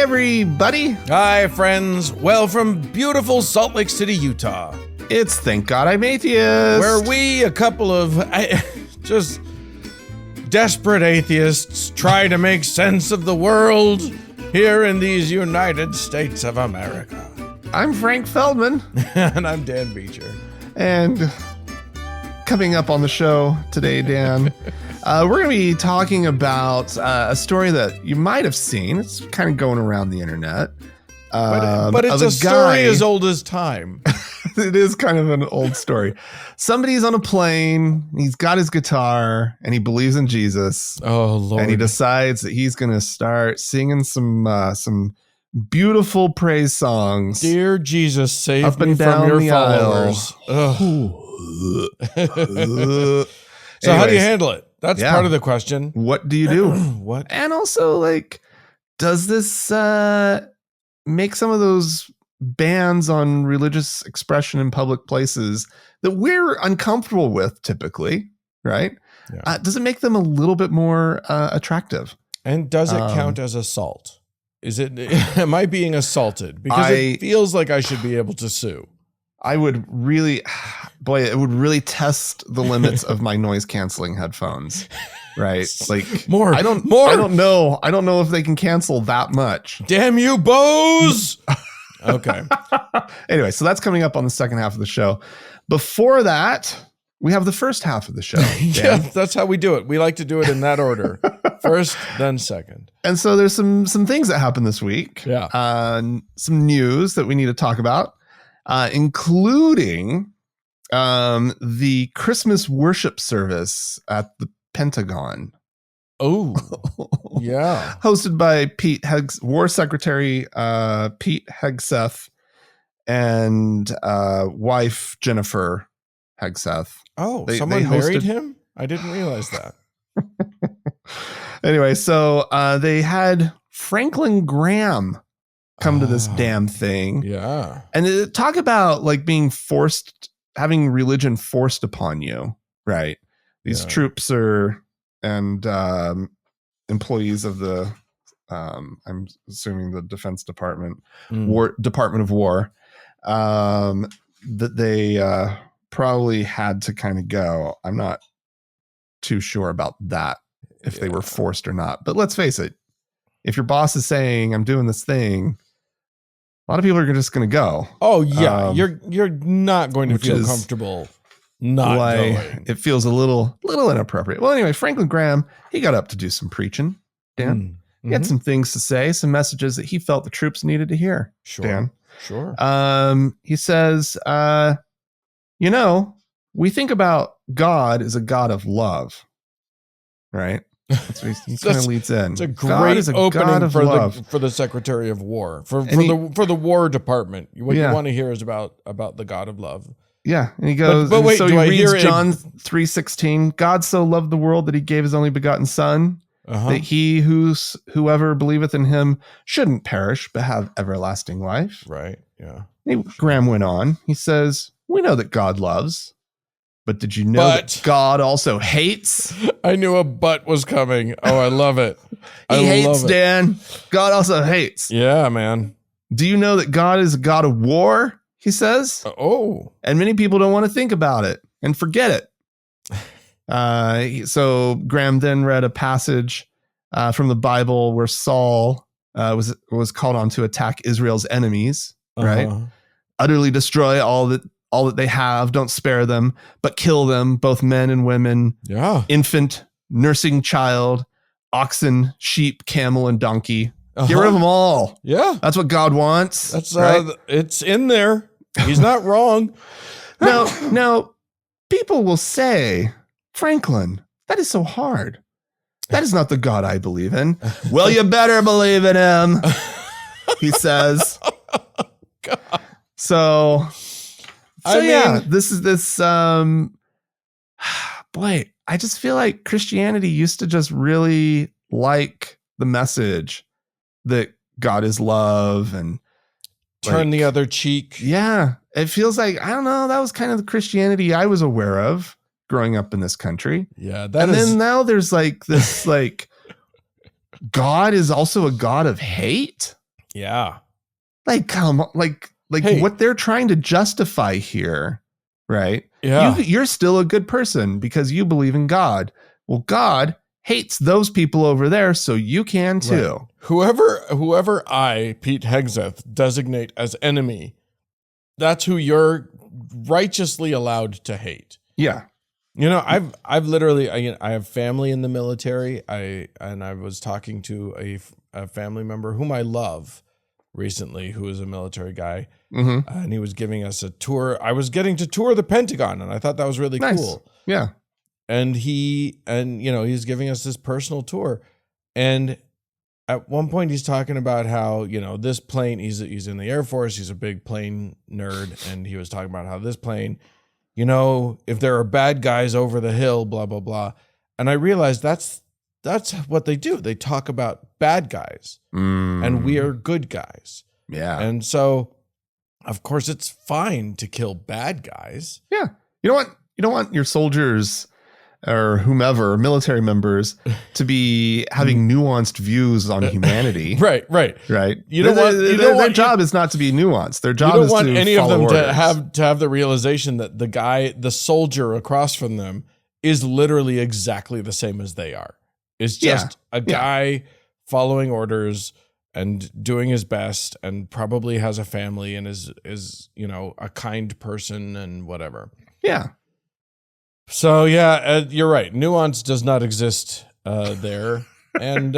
everybody. Hi, friends. Well, from beautiful Salt Lake City, Utah. It's Thank God I'm Atheist. Where we, a couple of just desperate atheists, try to make sense of the world here in these United States of America. I'm Frank Feldman. And I'm Dan Beecher. And coming up on the show today, Dan, we're going to be talking about a story that you might have seen. It's kind of going around the internet. But it's a story as old as time. It is kind of an old story. Somebody's on a plane. He's got his guitar and he believes in Jesus. Oh, Lord. And he decides that he's going to start singing some beautiful praise songs. Dear Jesus, save up me and down from the your followers. So how do you handle it? That's part of the question. What do you do? What? And also, like, does this make some of those bans on religious expression in public places that we're uncomfortable with typically, right? Yeah. Does it make them a little bit more attractive? And does it count as assault? Is it? Am I being assaulted? Because it feels like I should be able to sue. I would really, boy, it would really test the limits of my noise canceling headphones, right? Like I don't know if they can cancel that much. Damn you, Bose. Okay. Anyway, so that's coming up on the second half of the show. Before that, we have the first half of the show. Yeah, that's how we do it. We like to do it in that order. First, then second. And so there's some things that happened this week. Yeah. Some news that we need to talk about. Including the Christmas worship service at the Pentagon. Oh, yeah. Hosted by War Secretary Pete Hegseth and wife Jennifer Hegseth. Oh, someone married him? I didn't realize that. Anyway, so they had Franklin Graham come to this damn thing. Yeah. And talk about like being forced, having religion forced upon you, right? These troops and employees of the, I'm assuming the Defense Department, Department of War, that they probably had to kind of go. I'm not too sure about that, if they were forced or not. But let's face it, if your boss is saying, I'm doing this thing, a lot of people are just going to go. Oh yeah, you're not going to feel comfortable not going. It feels a little inappropriate. Well, anyway, Franklin Graham, he got up to do some preaching. Dan, he had some things to say, some messages that he felt the troops needed to hear. Sure, Dan, sure. He says, we think about God as a God of love, right? That's what he kind of leads in. It's a great opening for the Secretary of War, for the War Department. What you want to hear is about the God of love. Yeah, and he goes. But wait, so he reads John 3:16. God so loved the world that he gave his only begotten Son, that whoever believeth in him shouldn't perish but have everlasting life. Right. Yeah. Graham went on. He says, "We know that God loves." But did you know that God also hates? I knew a but was coming. Oh, I love it. He hates, Dan. God also hates. Yeah, man. Do you know that God is a God of war? He says. And many people don't want to think about it and forget it. So Graham then read a passage from the Bible where Saul was called on to attack Israel's enemies, right? Utterly destroy all that they have, don't spare them, but kill them, both men and women, infant, nursing child, oxen, sheep, camel, and donkey. Get rid of them all. Yeah. That's what God wants. That's right? It's in there. He's not wrong. Now, people will say, Franklin, that is so hard. That is not the God I believe in. Well, you better believe in him, he says. God. So this boy, I just feel like Christianity used to just really like the message that God is love and turn the other cheek. Yeah. It feels like, I don't know, that was kind of the Christianity I was aware of growing up in this country. Yeah. Then now there's like this, like, God is also a God of hate. Yeah. Like, come on, like Hey. what they're trying to justify here, right? Yeah. You're still a good person because you believe in God. Well, God hates those people over there, so you can too. Right. Whoever I, Pete Hegseth, designate as enemy, that's who you're righteously allowed to hate. Yeah. You know, I've literally, I have family in the military. I was talking to a family member whom I love recently, who is a military guy, and he was giving us a tour. I was getting to tour the Pentagon, and I thought that was really cool. Yeah. And he's giving us this personal tour, and at one point he's talking about how, this plane, he's in the Air Force, he's a big plane nerd, and he was talking about how this plane, if there are bad guys over the hill, blah blah blah. And I realized that's what they do. They talk about bad guys, and we are good guys. Yeah. And so, of course, it's fine to kill bad guys. Yeah. You don't want your soldiers or whomever, military members, to be having nuanced views on humanity. Right. Their job is not to be nuanced. Their job is to want any of them orders. to have the realization that the soldier across from them is literally exactly the same as they are. Is just a guy following orders and doing his best, and probably has a family and is a kind person and whatever. Yeah. So you're right. Nuance does not exist there, and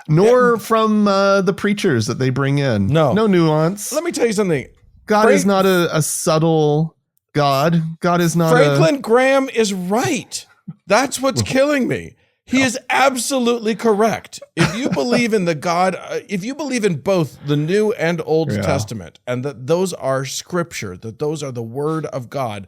nor from the preachers that they bring in. No nuance. Let me tell you something. God is not a subtle God. God is not. Franklin Graham is right. That's what's killing me. He is absolutely correct. If you believe in if you believe in both the New and Old Testament, and that those are scripture, that those are the word of God,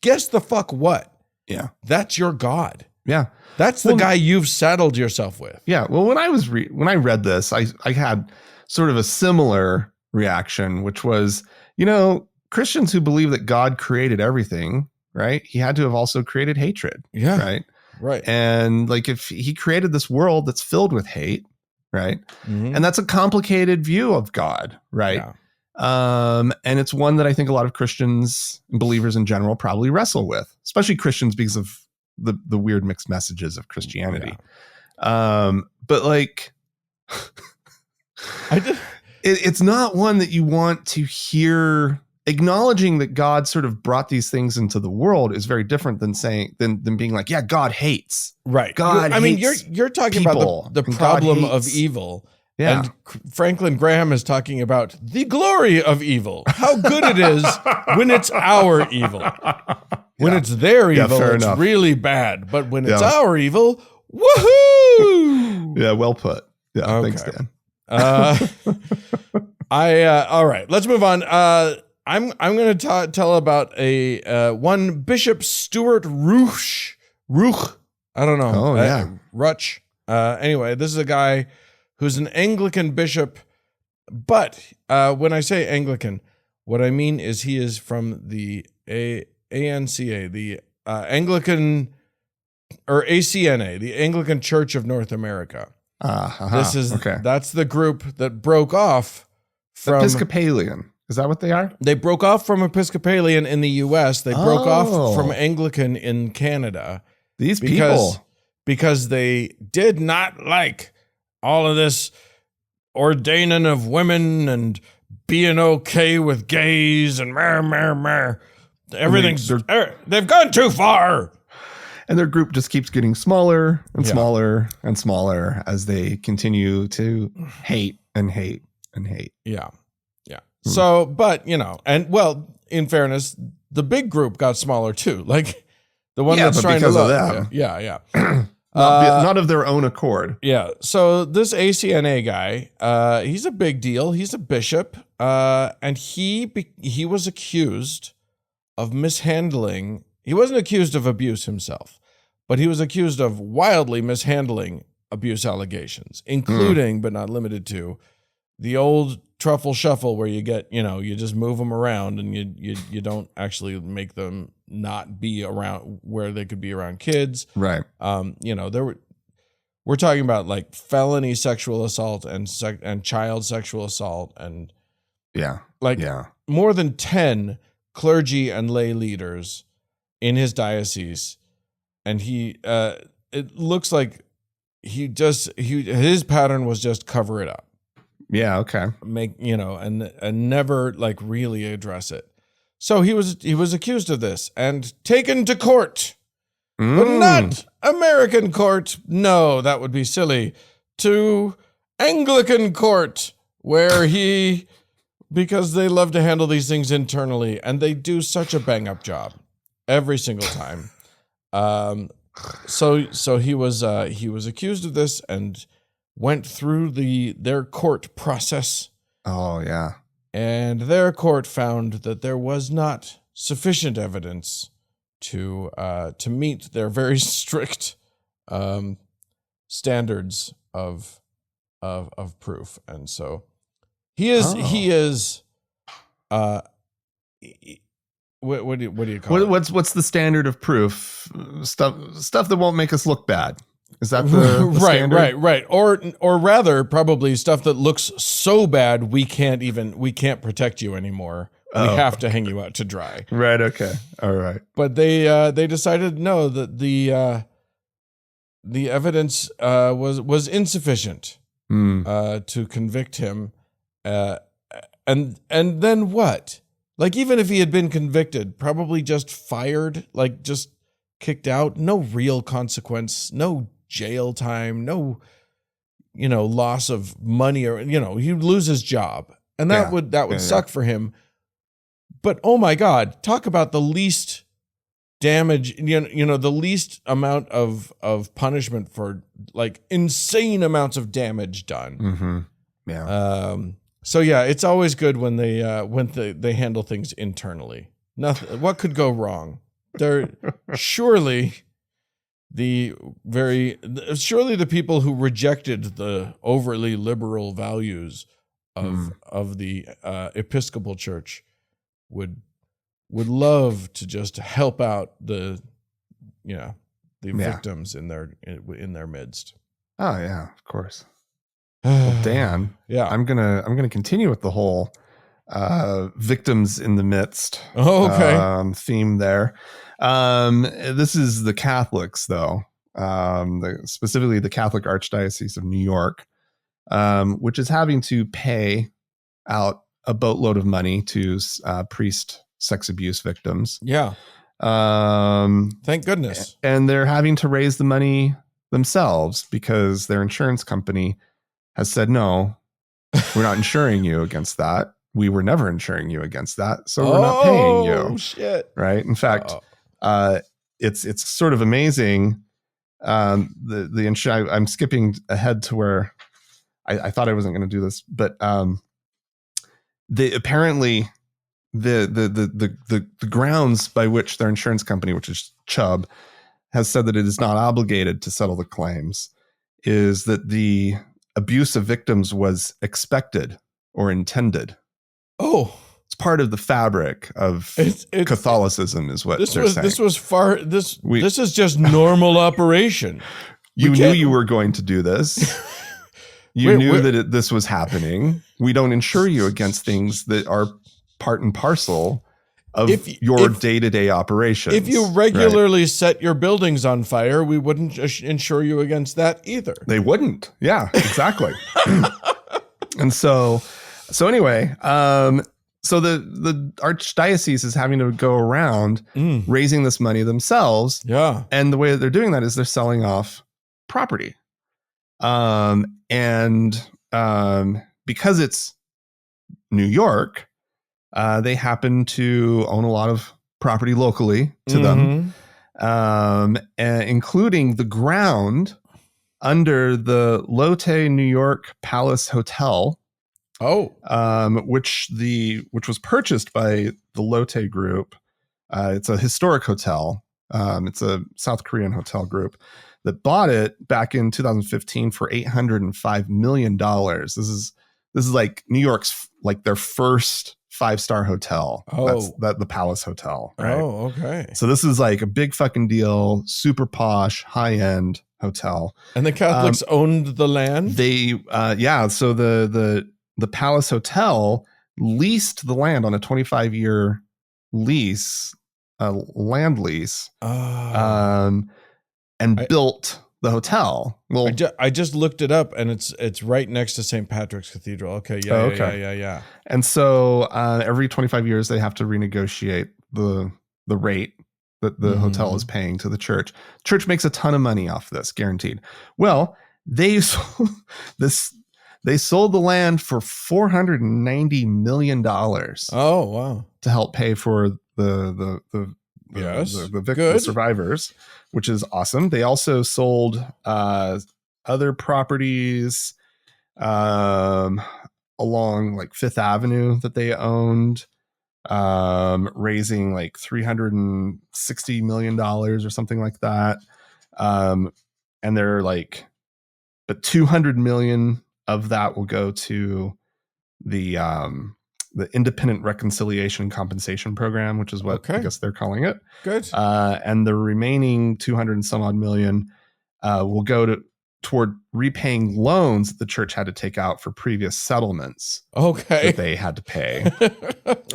guess the fuck what? Yeah. That's your God. Yeah. That's the guy you've saddled yourself with. Yeah. Well, when I read this, I had sort of a similar reaction, which was, Christians who believe that God created everything, right? He had to have also created hatred. Yeah. Right. Right. And like, if he created this world that's filled with hate, right? Mm-hmm. And that's a complicated view of God, right? Yeah. And it's one that I think a lot of Christians and believers in general probably wrestle with, especially Christians because of the weird mixed messages of Christianity. Yeah. But like, it's not one that you want to hear. Acknowledging that God sort of brought these things into the world is very different than than being like, yeah, God hates. Right. God. You're talking about the problem of evil. Yeah. And Franklin Graham is talking about the glory of evil. How good it is when it's our evil. When it's their evil, it's really bad. But when it's our evil, woohoo! Yeah, well put. Yeah, okay. Thanks, Dan. All right, let's move on. I'm going to tell about one Bishop Stuart Ruch. I don't know. Oh, yeah. Ruch. Anyway, this is a guy who's an Anglican bishop. But when I say Anglican, what I mean is he is from the ANCA, the Anglican, or ACNA, the Anglican Church of North America. That's the group that broke off from Episcopalian. Is that what they are? They broke off from Episcopalian in the U.S. They broke off from Anglican in Canada. Because they did not like all of this ordaining of women and being okay with gays and everything's they've gone too far. And their group just keeps getting smaller and smaller and smaller as they continue to hate and hate and hate. Yeah. So, but, and well, in fairness, the big group got smaller too. Like the one that's trying to because of them. Yeah. Not of their own accord. Yeah. So this ACNA guy, he's a big deal. He's a bishop. And he was accused of mishandling. He wasn't accused of abuse himself, but he was accused of wildly mishandling abuse allegations, including, but not limited to, the old truffle shuffle where you get, you just move them around and you don't actually make them not be around where they could be around kids. Right. There we're talking about like felony sexual assault and child sexual assault and more than 10 clergy and lay leaders in his diocese. And he, it looks like his pattern was just cover it up. Yeah. Okay. And never like really address it. So he was accused of this and taken to court, but not American court. No, that would be silly. To Anglican court, where because they love to handle these things internally, and they do such a bang up job every single time. So he was accused of this and went through their court process. Oh yeah. And their court found that there was not sufficient evidence to meet their very strict standards of proof, and so he is what do you call it? What's the standard of proof? Stuff that won't make us look bad. Is that the standard? Right. Or rather, probably stuff that looks so bad we can't protect you anymore. We have to hang you out to dry. Right. Okay. All right. But they decided no, that the evidence was insufficient to convict him. And then what? Like, even if he had been convicted, probably just fired, like just kicked out, no real consequence, no jail time, no, loss of money, or, he'd lose his job, and that would suck for him. But oh my God, talk about the least damage, the least amount of punishment for like insane amounts of damage done. Mm-hmm. Yeah. So yeah, it's always good when they handle things internally. Nothing. What could go wrong? Surely the people who rejected the overly liberal values of the Episcopal Church would love to just help out the victims in their midst. Oh yeah, of course. Well, Dan, yeah, I'm gonna continue with the whole victims in the midst theme there. This is the Catholics, though, specifically the Catholic Archdiocese of New York, which is having to pay out a boatload of money to priest sex abuse victims. Yeah. Thank goodness. And they're having to raise the money themselves because their insurance company has said, no, we're not insuring you against that. We were never insuring you against that. So we're not paying you. Oh, shit. Right. In fact, it's sort of amazing. The insurance, I'm skipping ahead to where I thought I wasn't going to do this, but apparently the grounds by which their insurance company, which is Chubb, has said that it is not obligated to settle the claims is that the abuse of victims was expected or intended. Oh, it's part of the fabric of Catholicism, is what they're saying. This is just normal operation. You knew you were going to do this. You knew that this was happening. We don't insure you against things that are part and parcel of your day-to-day operations. If you regularly set your buildings on fire, we wouldn't insure you against that either. They wouldn't. Yeah, exactly. And so anyway, so the Archdiocese is having to go around raising this money themselves. Yeah. And the way that they're doing that is they're selling off property. Because it's New York, they happen to own a lot of property locally to them, including the ground under the Lotte New York Palace Hotel. Which was purchased by the Lotte Group. It's a historic hotel. It's a South Korean hotel group that bought it back in 2015 for $805 million. This is like New York's, like their first 5-star hotel. That's the Palace Hotel. Right? Oh, okay. So this is like a big fucking deal, super posh, high end hotel. And the Catholics owned the land? So the Palace Hotel leased the land on a 25-year lease, land lease, and built the hotel. Well, I just looked it up, and it's right next to St. Patrick's Cathedral. Okay, yeah. And so every 25 years they have to renegotiate the rate that the hotel is paying to the church. Church makes a ton of money off this, guaranteed. Well, they sold the land for $490 million. Oh, wow. To help pay for the victim survivors, which is awesome. They also sold other properties along like Fifth Avenue that they owned, raising like $360 million or something like that. And they're like, but 200 million of that will go to the Independent Reconciliation Compensation Program, which is what I guess they're calling it. Good. And the remaining 200 and some odd million will go toward repaying loans that the church had to take out for previous settlements. That they had to pay.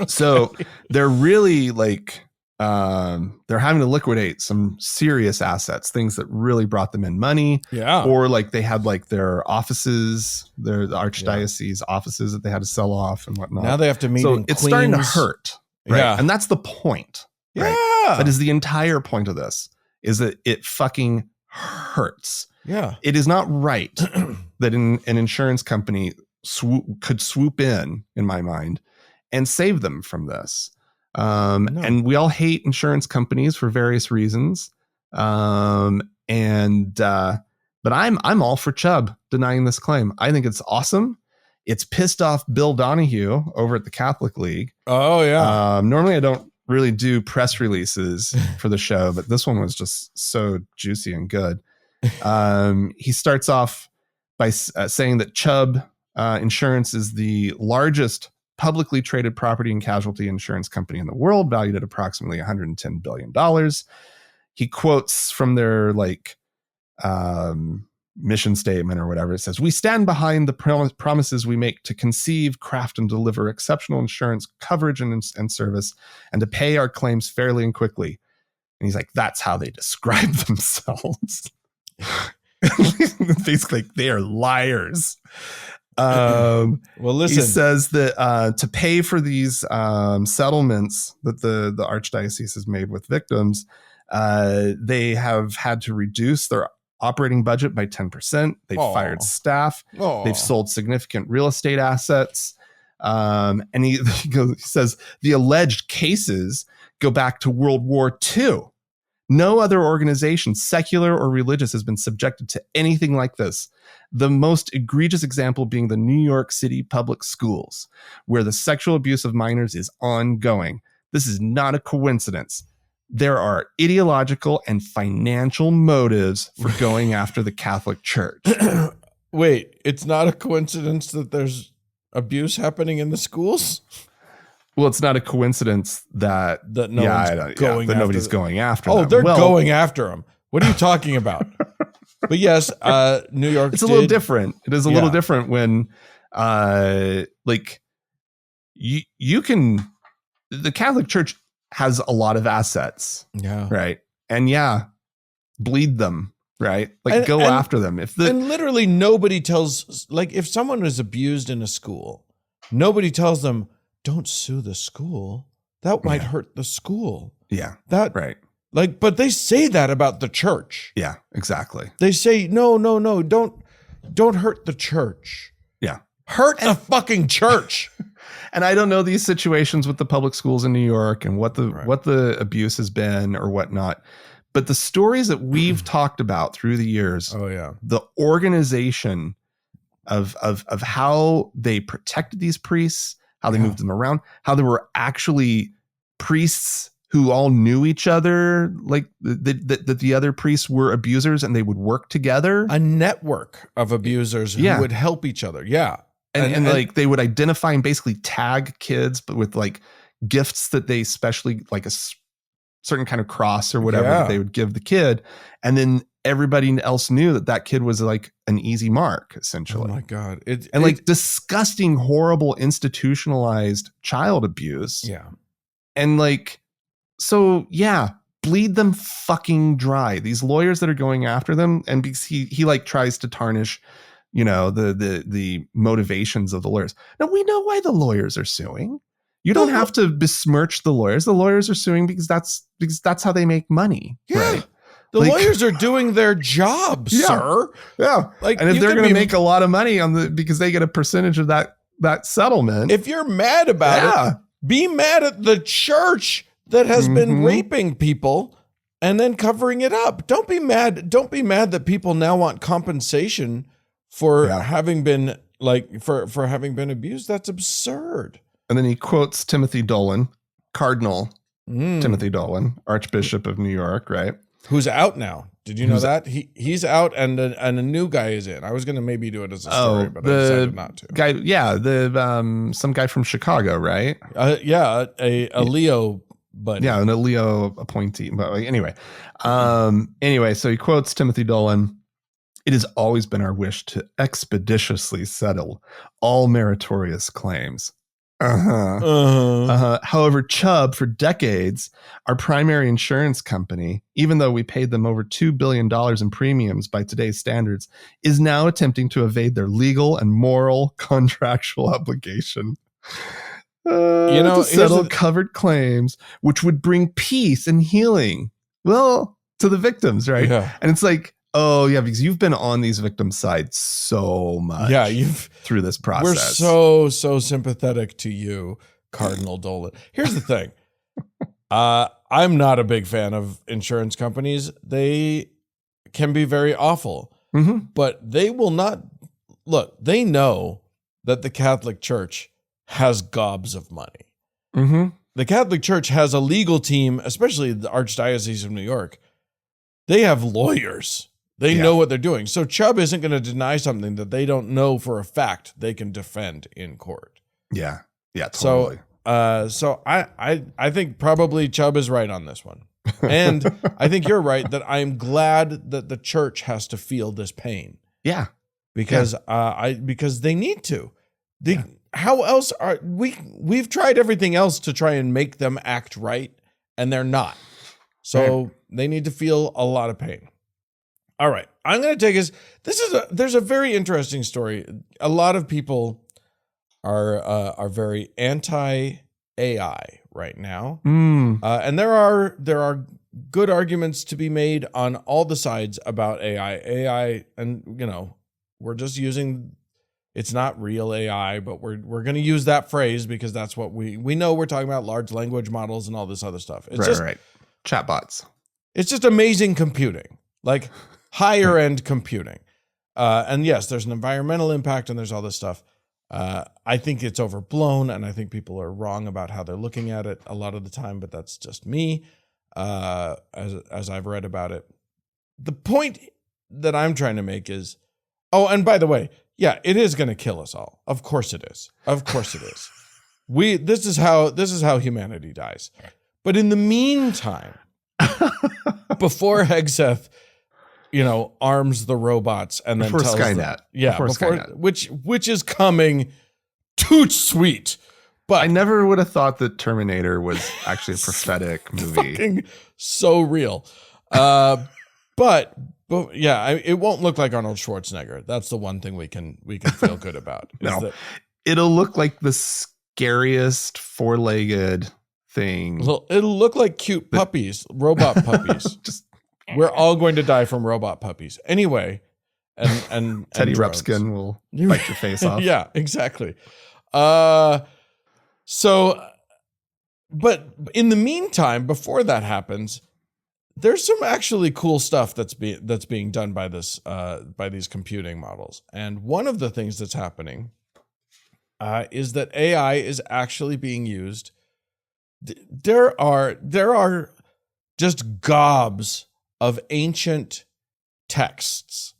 So they're really like, they're having to liquidate some serious assets, things that really brought them in money. Yeah. Or like they had like their offices, the Archdiocese offices that they had to sell off and whatnot. Now they have to meet in it's Queens. starting to hurt. Right. Yeah. And that's the point. Right? Yeah. That is the entire point of this, is that it fucking hurts. Yeah. It is not right that an insurance company could swoop in my mind, and save them from this. No. And we all hate insurance companies for various reasons. But I'm all for Chubb denying this claim. I think it's awesome. It's pissed off Bill Donahue over at the Catholic League. Oh yeah. Normally I don't really do press releases for the show, but this one was just so juicy and good. He starts off by saying that Chubb Insurance is the largest publicly traded property and casualty insurance company in the world, valued at approximately $110 billion. He quotes from their mission statement or whatever. It says, "We stand behind the promises we make to conceive, craft, and deliver exceptional insurance coverage and service, and to pay our claims fairly and quickly." And he's like, that's how they describe themselves. Basically, they are liars. Well, listen. He says that to pay for these settlements that the Archdiocese has made with victims, they have had to reduce their operating budget by 10%. They've fired staff. They've sold significant real estate assets. And he says the alleged cases go back to World War II. No other organization, secular or religious, has been subjected to anything like this. The most egregious example being the New York City public schools, where the sexual abuse of minors is ongoing. This is not a coincidence. There are ideological and financial motives for going after the Catholic Church. Wait, it's not a coincidence that there's abuse happening in the schools? Well, it's not a coincidence that nobody's going after them. Oh, they're going after them. What are you talking about? But yes, New York. It's a little different. It is a little different when, you can. The Catholic Church has a lot of assets. Yeah. Right. And bleed them. Right. Go after them. And literally nobody tells. If someone is abused in a school, nobody tells them, don't sue the school. That might hurt the school. Yeah. Right. But they say that about the church. Yeah, exactly. They say, no, don't hurt the church. Yeah. Hurt the fucking church. And I don't know these situations with the public schools in New York and what the abuse has been or whatnot. But the stories that we've talked about through the years, the organization of how they protected these priests, how they moved them around, how there were actually priests who all knew each other, that the other priests were abusers and they would work together. A network of abusers who would help each other. Yeah. And they would identify and basically tag kids, but with gifts that they specially, a certain kind of cross or whatever that they would give the kid. And then everybody else knew that kid was like an easy mark, essentially. Oh my God. Like disgusting, horrible, institutionalized child abuse. Yeah. And like, so yeah, bleed them fucking dry. These lawyers that are going after them, and because he like tries to tarnish, the motivations of the lawyers. Now we know why the lawyers are suing. You don't have to besmirch the lawyers. The lawyers are suing because that's how they make money. Yeah. Right? The lawyers are doing their job, sir. Yeah. Like, and if they're going to make a lot of money because they get a percentage of that settlement. If you're mad about it, be mad at the church that has been raping people and then covering it up. Don't be mad. Don't be mad that people now want compensation for having been for having been abused. That's absurd. And then he quotes Timothy Dolan, Cardinal Timothy Dolan, Archbishop of New York, right? Who's out now? Did you know that? He's out and a new guy is in. I was going to maybe do it as a story, but I decided not to. Guy, some guy from Chicago, right? A Leo buddy. Yeah, a Leo appointee. But anyway, so he quotes Timothy Dolan. It has always been our wish to expeditiously settle all meritorious claims. However, Chubb, for decades, our primary insurance company, even though we paid them over $2 billion in premiums by today's standards, is now attempting to evade their legal and moral contractual obligation. To settle covered claims, which would bring peace and healing, to the victims, right? Yeah. And it's like, oh yeah, because you've been on these victims' side so much. Yeah, through this process. We're so sympathetic to you, Cardinal Dolan. Here's the thing. I'm not a big fan of insurance companies. They can be very awful, but they will not look. They know that the Catholic Church has gobs of money. The Catholic Church has a legal team, especially the Archdiocese of New York. They have lawyers. They know what they're doing. So Chubb isn't going to deny something that they don't know for a fact they can defend in court. Yeah. Yeah, totally. So I think probably Chubb is right on this one. And I think you're right that I'm glad that the church has to feel this pain. Yeah. Because because they need to. How else are we've tried everything else to try and make them act right, and they're not. So they need to feel a lot of pain. All right, I'm going to take us. There's a very interesting story. A lot of people are very anti-AI right now, and there are good arguments to be made on all the sides about AI, and we're just using. It's not real AI, but we're going to use that phrase because that's what we know. We're talking about large language models and all this other stuff. It's right. Chatbots. It's just amazing computing, like higher end computing. And yes, there's an environmental impact and there's all this stuff. I think it's overblown, and I think people are wrong about how they're looking at it a lot of the time, but that's just me, as I've read about it. The point that I'm trying to make is, and by the way, yeah, it is going to kill us all. Of course it is. Of course it is. This is how humanity dies. But in the meantime, before Hegseth, arms the robots and then tells Skynet. Them, before Skynet. which is coming toot sweet. But I never would have thought that Terminator was actually a prophetic movie. Fucking so real. But yeah, it won't look like Arnold Schwarzenegger. That's the one thing we can feel good about. No, it'll look like the scariest four-legged thing. It'll look like cute puppies, robot puppies. We're all going to die from robot puppies anyway. And Teddy and Ruxpin will bite your face off. Yeah, exactly. So, but in the meantime, before that happens, there's some actually cool stuff that's being done by these computing models. And one of the things that's happening is that AI is actually being used. There are just gobs of ancient texts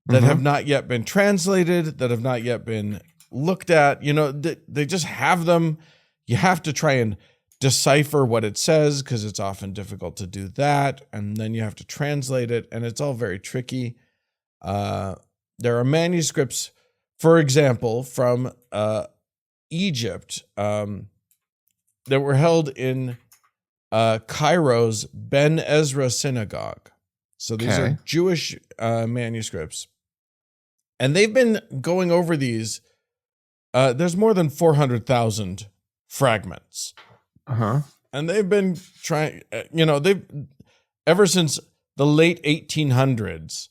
that have not yet been translated, that have not yet been looked at. They just have them. You have to try and decipher what it says because it's often difficult to do that. And then you have to translate it, and it's all very tricky. There are manuscripts, for example, from Egypt that were held in Cairo's Ben Ezra synagogue. So these are Jewish manuscripts. And they've been going over these. There's more than 400,000 fragments. And they've been trying, ever since the late 1800s,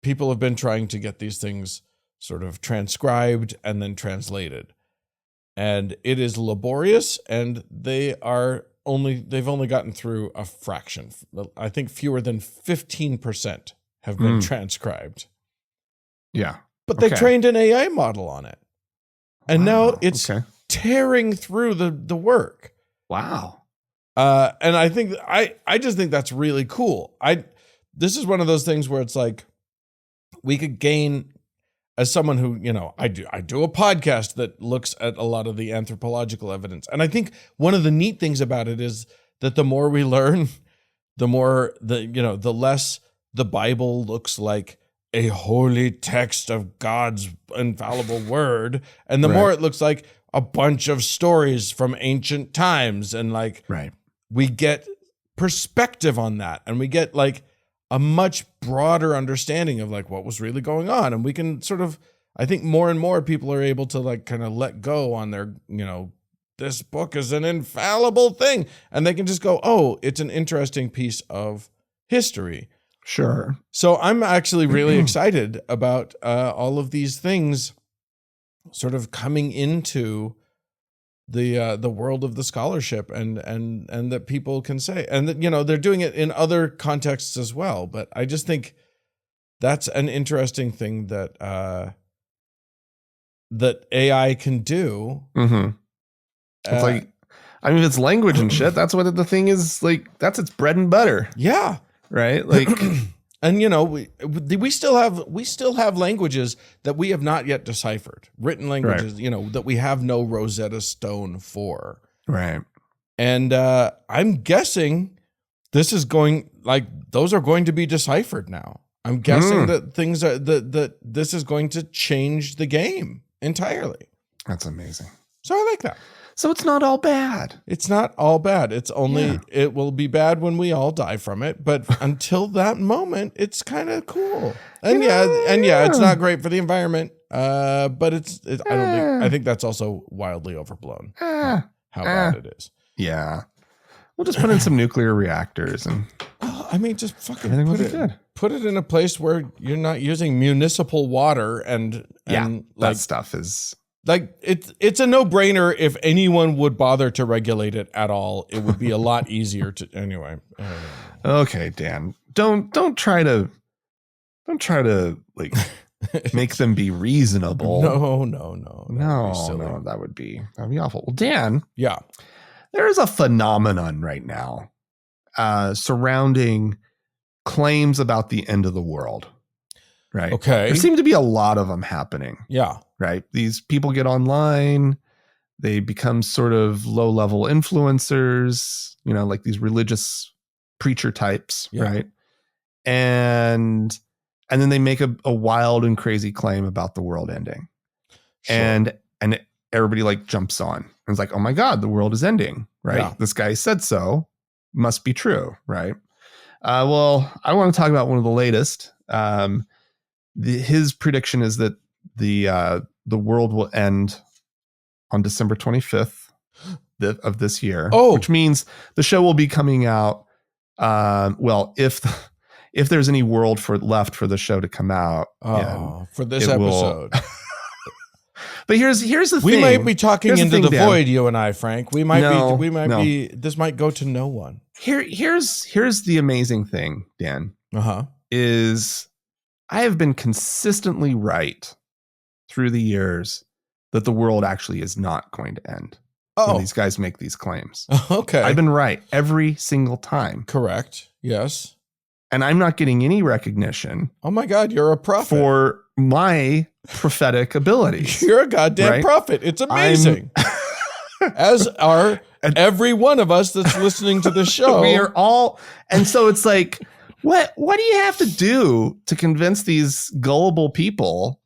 people have been trying to get these things sort of transcribed and then translated. And it is laborious, and they've only gotten through a fraction. I think fewer than 15% have been transcribed. Yeah. But they trained an AI model on it. And now it's tearing through the work. Wow. And I think I just think that's really cool. This is one of those things where it's like we could gain, as someone who, I do a podcast that looks at a lot of the anthropological evidence. And I think one of the neat things about it is that the more we learn, the more the less the Bible looks like a holy text of God's infallible word, and the more it looks like a bunch of stories from ancient times, and we get perspective on that, and we get like a much broader understanding of like what was really going on, and we can sort of, I think more and more people are able to like kind of let go on their, this book is an infallible thing, and they can just go, oh, it's an interesting piece of history. Sure. So I'm actually really excited about all of these things sort of coming into the world of the scholarship, and that people can say, and that, they're doing it in other contexts as well. But I just think that's an interesting thing that that AI can do. It's it's language and shit. That's what the thing is, like, that's its bread and butter. Yeah. Right. Like, and we still have languages that we have not yet deciphered, written languages, that we have no Rosetta Stone for. Right. And I'm guessing those are going to be deciphered now. I'm guessing that things are that this is going to change the game entirely. That's amazing. So I like that. So it's not all bad. It's not all bad. It's only, it will be bad when we all die from it. But until that moment, it's kind of cool. And it's not great for the environment. But I think that's also wildly overblown. How bad it is. Yeah. We'll just put in some nuclear reactors and just fucking put it in a place where you're not using municipal water and that stuff is like it's a no-brainer. If anyone would bother to regulate it at all, it would be a lot easier to anyway. Okay, Dan. Don't try to like make them be reasonable. No, that would be awful. Well, Dan. Yeah. There is a phenomenon right now surrounding claims about the end of the world. Right. Okay. There seem to be a lot of them happening. Yeah. Right. These people get online. They become sort of low-level influencers, like these religious preacher types. Yeah. Right. And then they make a wild and crazy claim about the world ending. Sure. And everybody like jumps on. And it's like, oh my God, the world is ending. Right. Yeah. This guy said so. Must be true. Right. Well, I want to talk about one of the latest. His prediction is that the world will end on December 25th of this year. Oh, which means the show will be coming out. If there's any world left for the show to come out. For this episode. But here's the thing. We might be talking into the void, you and I, Frank. This might go to no one. Here's the amazing thing, Dan. Is I have been consistently right through the years that the world actually is not going to end. When these guys make these claims. Okay. I've been right every single time. Correct. Yes. And I'm not getting any recognition. Oh my God, you're a prophet. For my prophetic abilities. You're a goddamn prophet. It's amazing. As are every one of us that's listening to the show. We are all, and so it's like, what do you have to do to convince these gullible people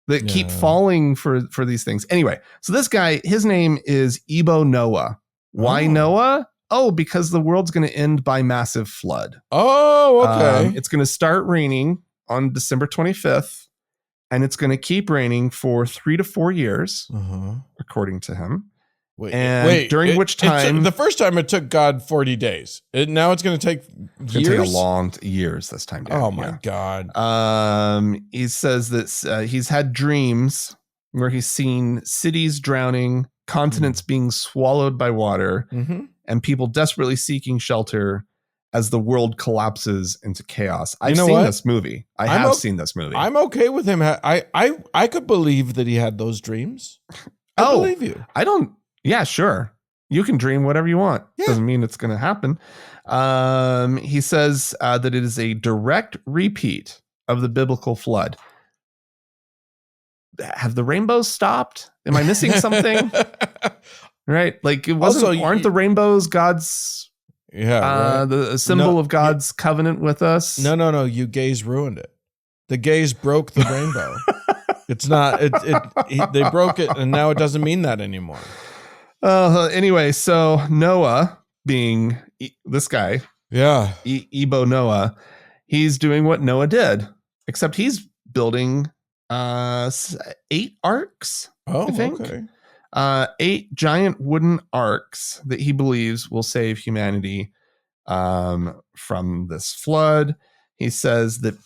that keep falling for these things? Anyway, so this guy, his name is Ebo Noah. Why Noah? Oh, because the world's going to end by massive flood. Oh, okay. It's going to start raining on December 25th, and it's going to keep raining for 3 to 4 years, according to him. Wait, during which time the first time it took God 40 days. Now it's going to take years. Take a long years this time. Oh my God. He says that he's had dreams where he's seen cities drowning, continents being swallowed by water, and people desperately seeking shelter as the world collapses into chaos. I've seen this movie. I have seen this movie. I'm okay with him. I could believe that he had those dreams. I believe you. I don't. Yeah, sure. You can dream whatever you want. Yeah. Doesn't mean it's going to happen. He says that it is a direct repeat of the biblical flood. Have the rainbows stopped? Am I missing something? Right? Like it wasn't. Also, aren't the rainbows God's? Yeah, right. The symbol of God's covenant with us. No. You gays ruined it. The gays broke the rainbow. It's not. They broke it, and now it doesn't mean that anymore. Anyway, so Noah, being this guy, Ebo Noah, he's doing what Noah did, except he's building 8 arks. I think. Okay. 8 giant wooden arks that he believes will save humanity from this flood. He says that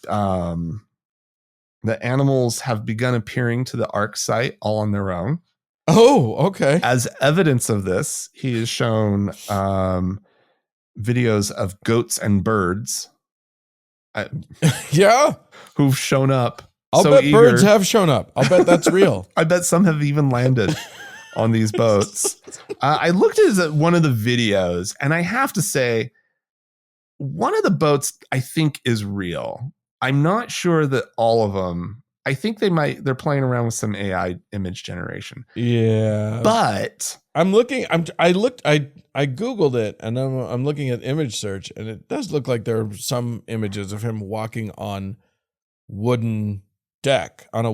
the animals have begun appearing to the ark site all on their own. Oh, okay. As evidence of this, he has shown videos of goats and birds. Who've shown up. I'll bet birds have shown up. I'll bet that's real. I bet some have even landed on these boats. I looked at one of the videos, and I have to say, one of the boats I think is real. I'm not sure that all of them. I think they're playing around with some AI image generation. Yeah. But I'm looking, I Googled it, and I'm looking at image search, and it does look like there are some images of him walking on a wooden deck or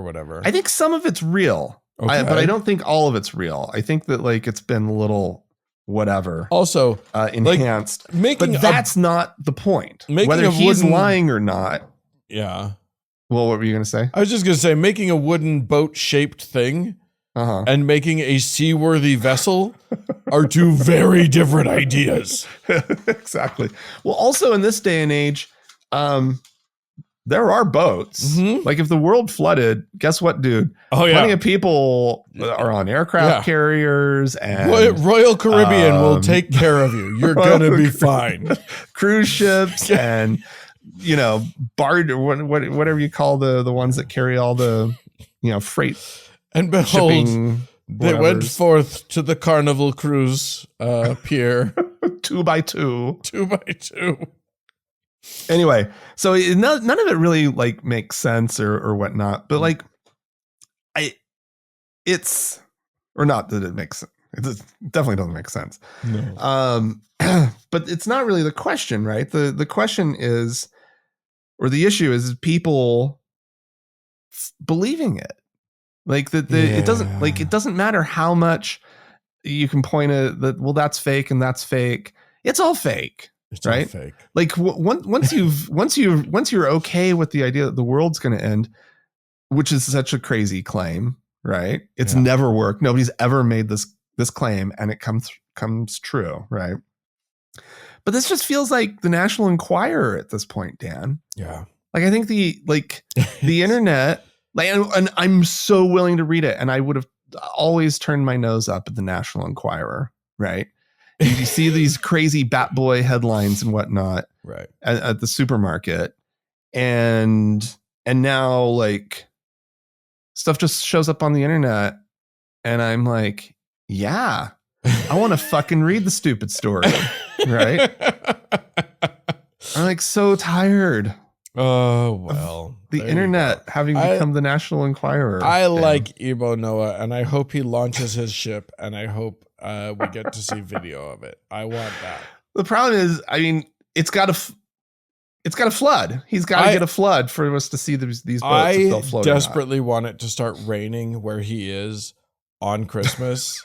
whatever. I think some of it's real, but I don't think all of it's real. I think that like it's been a little whatever. Also enhanced. But that's not the point. Whether he's lying or not. Yeah. Well, what were you going to say? I was just going to say, making a wooden boat-shaped thing and making a seaworthy vessel are two very different ideas. Exactly. Well, also in this day and age, there are boats. Like if the world flooded, guess what, dude? Plenty of people are on aircraft carriers, and Royal Caribbean will take care of you. You're going to be fine. Cruise ships and... barge or whatever you call the ones that carry all the, freight. And behold, they went forth to the Carnival Cruise pier. 2 by 2. 2 by 2. Anyway, so none of it really like makes sense or whatnot. But like, it's or not that it makes sense. It definitely doesn't make sense. No. But it's not really the question, right? The question is, or the issue is people believing it. Like it doesn't matter how much you can point at that. Well, that's fake and that's fake. It's all fake. It's right? all fake. Like once you're okay with the idea that the world's going to end, which is such a crazy claim, right? It's never worked. Nobody's ever made this claim, and it comes true, right? But this just feels like the National Enquirer at this point, Dan. Yeah. Like I think the internet, like, and I'm so willing to read it, and I would have always turned my nose up at the National Enquirer, right? You see these crazy Bat Boy headlines and whatnot, right, at the supermarket, and now like stuff just shows up on the internet, and I'm like, yeah, I want to fucking read the stupid story, right? I'm like so tired. Oh well, the internet having become the National Enquirer. I like Ebo Noah, and I hope he launches his ship, and I hope we get to see video of it. I want that. The problem is, I mean, it's got to flood. He's got to get a flood for us to see these boats. If they'll float desperately want it to start raining where he is on Christmas,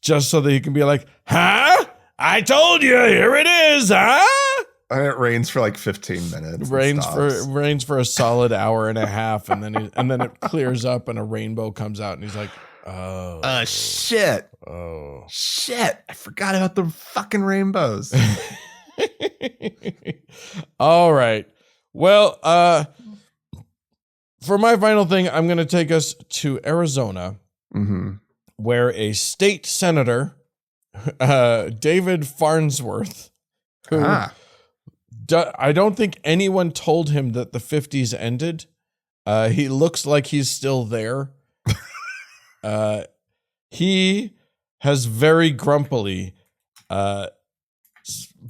just so that he can be like, huh? I told you, here it is, huh? And it rains for like 15 minutes. Rains for a solid hour and a half, and then it clears up and a rainbow comes out, and he's like, oh, shit. Oh, shit. I forgot about the fucking rainbows. All right. Well, for my final thing, I'm going to take us to Arizona, where a state senator, David Farnsworth, who I don't think anyone told him that the 50s ended. He looks like he's still there. He has very grumpily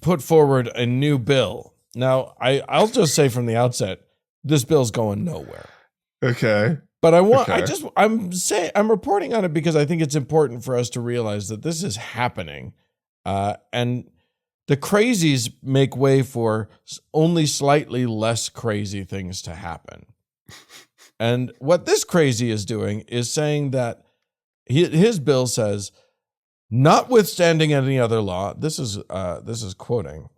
put forward a new bill. Now, I'll just say from the outset, this bill's going nowhere. Okay. But I'm reporting on it because I think it's important for us to realize that this is happening. And the crazies make way for only slightly less crazy things to happen. And what this crazy is doing is saying that his bill says, notwithstanding any other law, this is quoting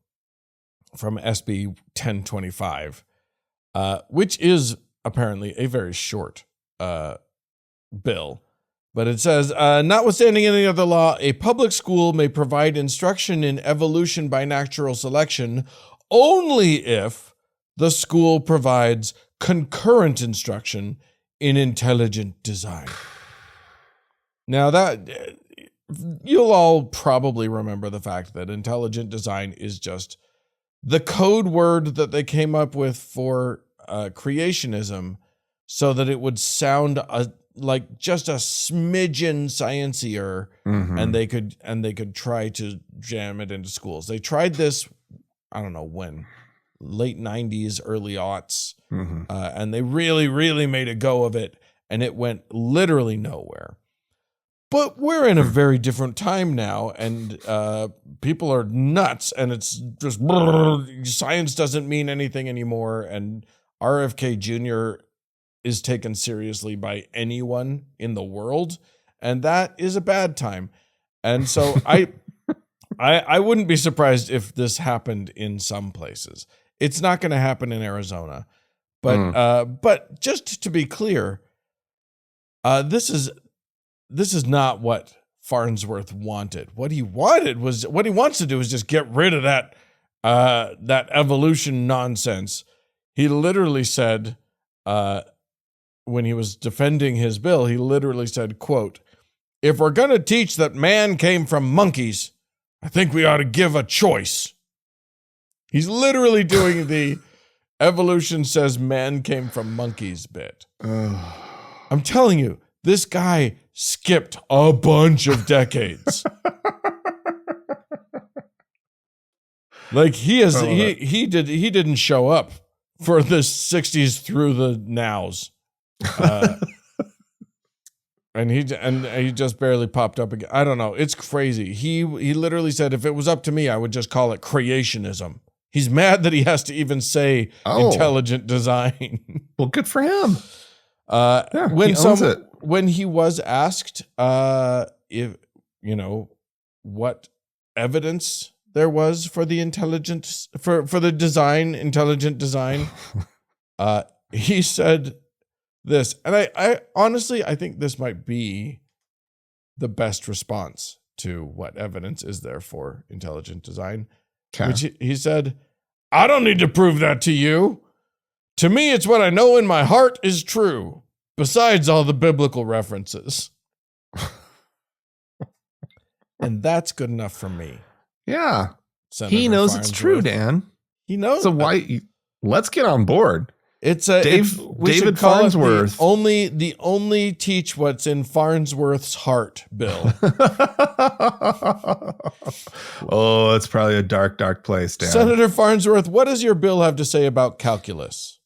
from SB 1025, which is apparently a very short bill. But it says, notwithstanding any other law, a public school may provide instruction in evolution by natural selection only if the school provides concurrent instruction in intelligent design. Now that you'll all probably remember the fact that intelligent design is just the code word that they came up with for creationism, so that it would sound like just a smidgen sciencier, and they could try to jam it into schools. They tried this, I don't know when, late 90s, early aughts, and they really, really made a go of it, and it went literally nowhere. But we're in a very different time now, and people are nuts, and it's just science doesn't mean anything anymore, and RFK Jr. is taken seriously by anyone in the world, and that is a bad time. And so I wouldn't be surprised if this happened in some places. It's not going to happen in Arizona, but just to be clear, this is not what Farnsworth wanted. What he wants to do is just get rid of that evolution nonsense. He literally said, when he was defending his bill, he literally said, quote, "If we're going to teach that man came from monkeys, I think we ought to give a choice." He's literally doing the evolution says man came from monkeys bit. I'm telling you, this guy skipped a bunch of decades. Like he didn't show up for the 60s through the nows. And he just barely popped up again. I don't know. It's crazy. He literally said, if it was up to me, I would just call it creationism. He's mad that he has to even say intelligent design. Well, good for him. When he was asked if what evidence there was for the intelligent intelligent design, he said this, and I honestly think this might be the best response to what evidence is there for intelligent design. Okay. Which he said, "I don't need to prove that to you. To me, it's what I know in my heart is true, besides all the biblical references." And that's good enough for me. Yeah. Senator he knows Farnsworth. It's true, Dan. He knows. So why? Let's get on board. David Farnsworth. The only teach what's in Farnsworth's heart bill. Oh, it's probably a dark, dark place, Dan. Senator Farnsworth, what does your bill have to say about calculus?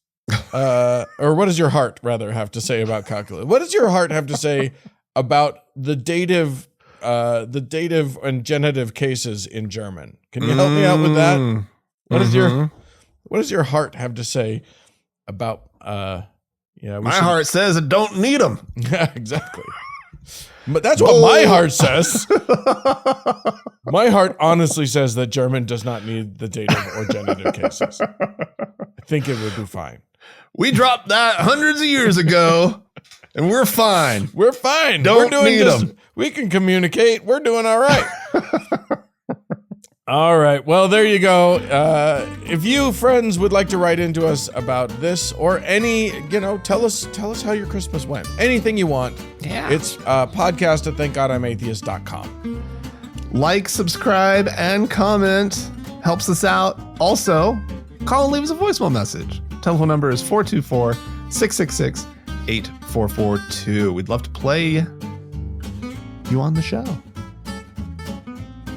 Or what does your heart rather have to say about calculus? What does your heart have to say about the dative the dative and genitive cases in German. Can you help me out with that? What does your heart have to say about my heart says I don't need them. Yeah, exactly. But that's what my heart says. My heart honestly says that German does not need the dative or genitive cases. I think it would be fine. We dropped that hundreds of years ago, and we're fine. We're fine. Don't need them. We can communicate. We're doing all right. All right. Well, there you go. If you friends would like to write into us about this or any, tell us how your Christmas went. Anything you want. Yeah. It's podcast at thankgodimatheist.com. Like, subscribe, and comment. Helps us out. Also, call and leave us a voicemail message. Telephone number is 424-666-8442. We'd love to play you on the show.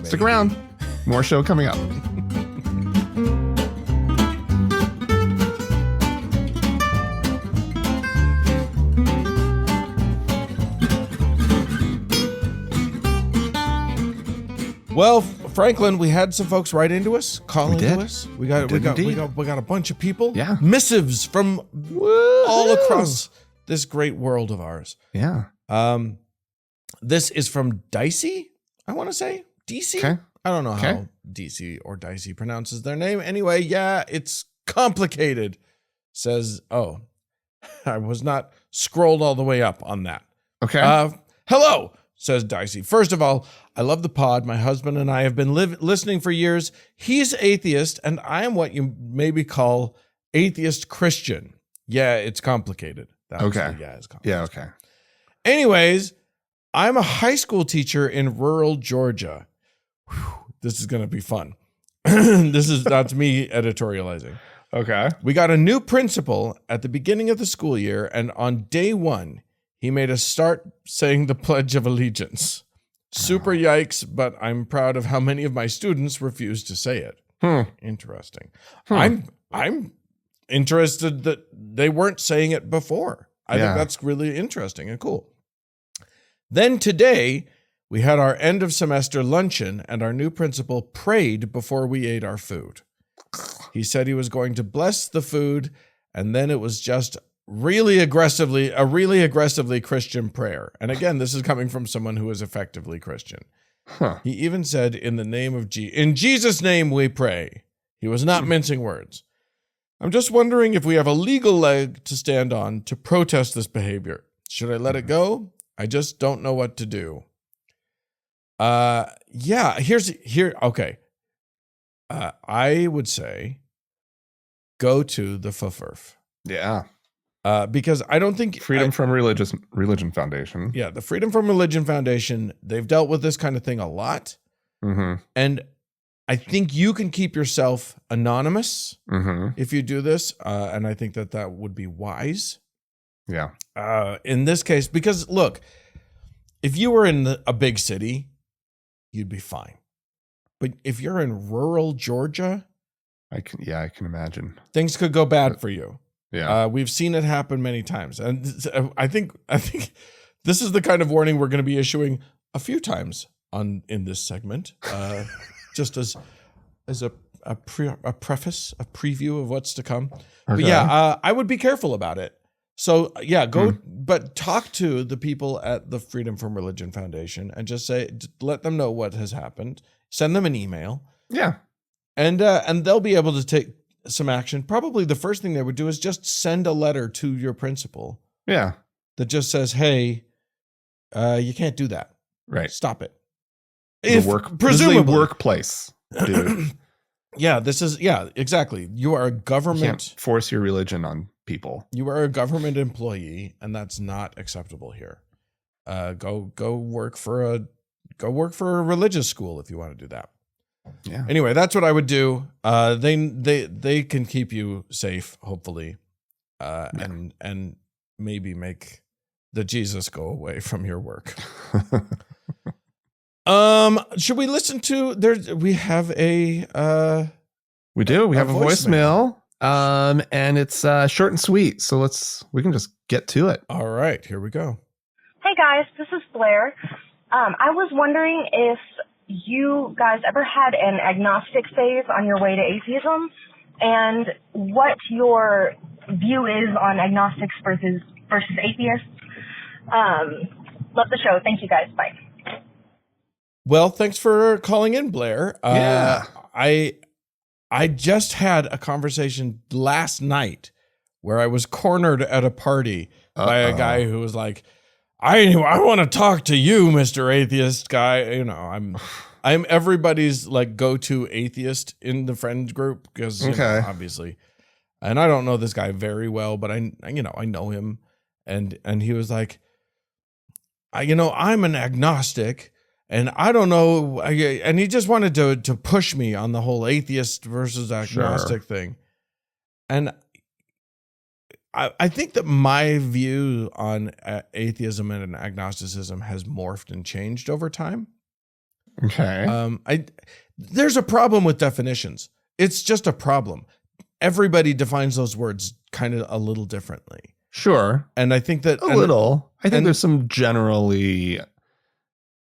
Stick around. More show coming up. Well, Franklin, we had some folks write into us, call into us. We got a bunch of people. Yeah. Missives from all across this great world of ours. Yeah. This is from Dicey, I want to say. DC? Okay. I don't know how DC or Dicey pronounces their name. Anyway, yeah, it's complicated. Says, I was not scrolled all the way up on that. Okay. Hello, says Dicey. First of all, I love the pod. My husband and I have been listening for years. He's atheist, and I am what you maybe call atheist Christian. Yeah, it's complicated. Okay. Yeah, it's complicated. Yeah, okay. Anyways, I'm a high school teacher in rural Georgia. Whew, this is going to be fun. This is not me editorializing. Okay. We got a new principal at the beginning of the school year, and on day one, he made us start saying the Pledge of Allegiance. Super yikes, but I'm proud of how many of my students refused to say it. Interesting. I'm interested that they weren't saying it before. I think that's really interesting and cool. Then today, we had our end of semester luncheon, and our new principal prayed before we ate our food. He said he was going to bless the food, and then it was just a really aggressively Christian prayer. And again, this is coming from someone who is effectively Christian. He even said, in Jesus' name we pray. He was not mincing words. I'm just wondering if we have a legal leg to stand on to protest this behavior. Should I let it go? I just don't know what to do. Okay. I would say go to the FFRF. Yeah. Because I don't think Freedom from Religion Foundation. Yeah, the Freedom from Religion Foundation, they've dealt with this kind of thing a lot. Mm-hmm. And I think you can keep yourself anonymous if you do this. And I think that would be wise. Yeah. In this case, because look, if you were in a big city, you'd be fine. But if you're in rural Georgia, I can imagine things could go bad for you. Yeah. We've seen it happen many times. And I think this is the kind of warning we're going to be issuing a few times in this segment, just as a preface, a preview of what's to come. Okay. But yeah, I would be careful about it. So yeah, but talk to the people at the Freedom from Religion Foundation and just let them know what has happened. Send them an email. Yeah. And they'll be able to take some action. Probably the first thing they would do is just send a letter to your principal. Yeah. That just says, hey, you can't do that. Right. Stop it. Presumably workplace, dude. Exactly. You are a government. You can't force your religion on people. You are a government employee, and that's not acceptable here. Go work for a religious school if you want to do that. Yeah. Anyway, that's what I would do. They can keep you safe, hopefully, and maybe make the Jesus go away from your work. Should we listen to we have a we do. We have a voicemail. And it's short and sweet. So we can just get to it. All right, here we go. Hey guys, this is Blair. I was wondering if you guys ever had an agnostic phase on your way to atheism, and what your view is on agnostics versus atheists. Love the show. Thank you guys. Bye. Well, thanks for calling in, Blair. Yeah. I just had a conversation last night where I was cornered at a party by a guy who was like, I want to talk to you, Mr. Atheist guy. You know, I'm everybody's like go-to atheist in the friend group because you know, obviously, and I don't know this guy very well, but I know him, and he was like, I'm an agnostic, and I don't know, and he just wanted to push me on the whole atheist versus agnostic thing, and I think that my view on atheism and agnosticism has morphed and changed over time. Okay. There's a problem with definitions. It's just a problem. Everybody defines those words kind of a little differently. Sure. And I think that I think there's some generally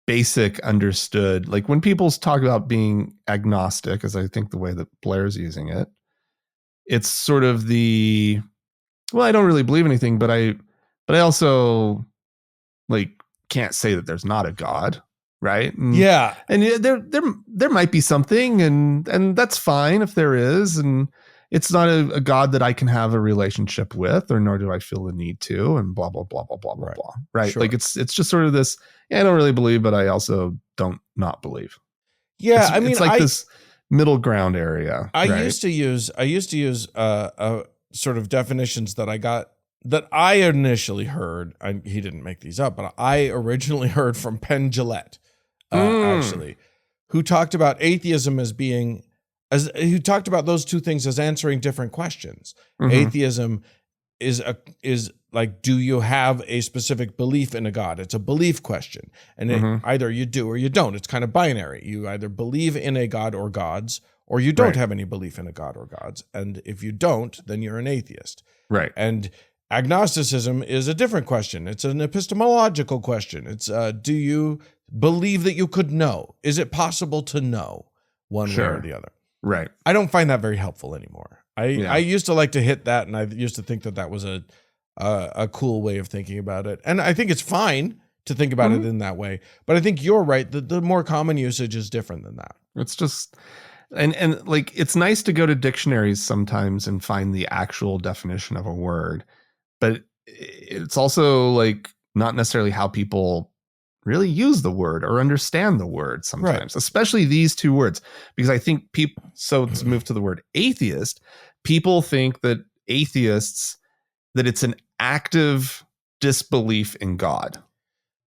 basic understood, like when people talk about being agnostic, as I think the way that Blair's using it, it's sort of I don't really believe anything, but I also like can't say that there's not a God, right? And, yeah, and there might be something, and that's fine if there is, and it's not a God that I can have a relationship with, or nor do I feel the need to, and blah blah blah blah blah blah blah. Right? Sure. Like it's just sort of this. I don't really believe, but I also don't not believe. Yeah, it's like this middle ground area. I used to use sort of definitions that I initially heard. He didn't make these up, but I originally heard from Penn Jillette, actually, who talked about atheism who talked about those two things as answering different questions. Mm-hmm. Atheism is like, do you have a specific belief in a God? It's a belief question. And either you do or you don't. It's kind of binary. You either believe in a God or gods, or you don't have any belief in a God or gods. And if you don't, then you're an atheist. Right. And agnosticism is a different question. It's an epistemological question. It's, do you believe that you could know? Is it possible to know one way or the other? Right. I don't find that very helpful anymore. I used to like to hit that, and I used to think that was a cool way of thinking about it. And I think it's fine to think about it in that way. But I think you're right. The more common usage is different than that. It's just, and like, it's nice to go to dictionaries sometimes and find the actual definition of a word, but it's also like not necessarily how people really use the word or understand the word sometimes, especially these two words, because I think so to move to the word atheist, people think that that it's an active disbelief in God.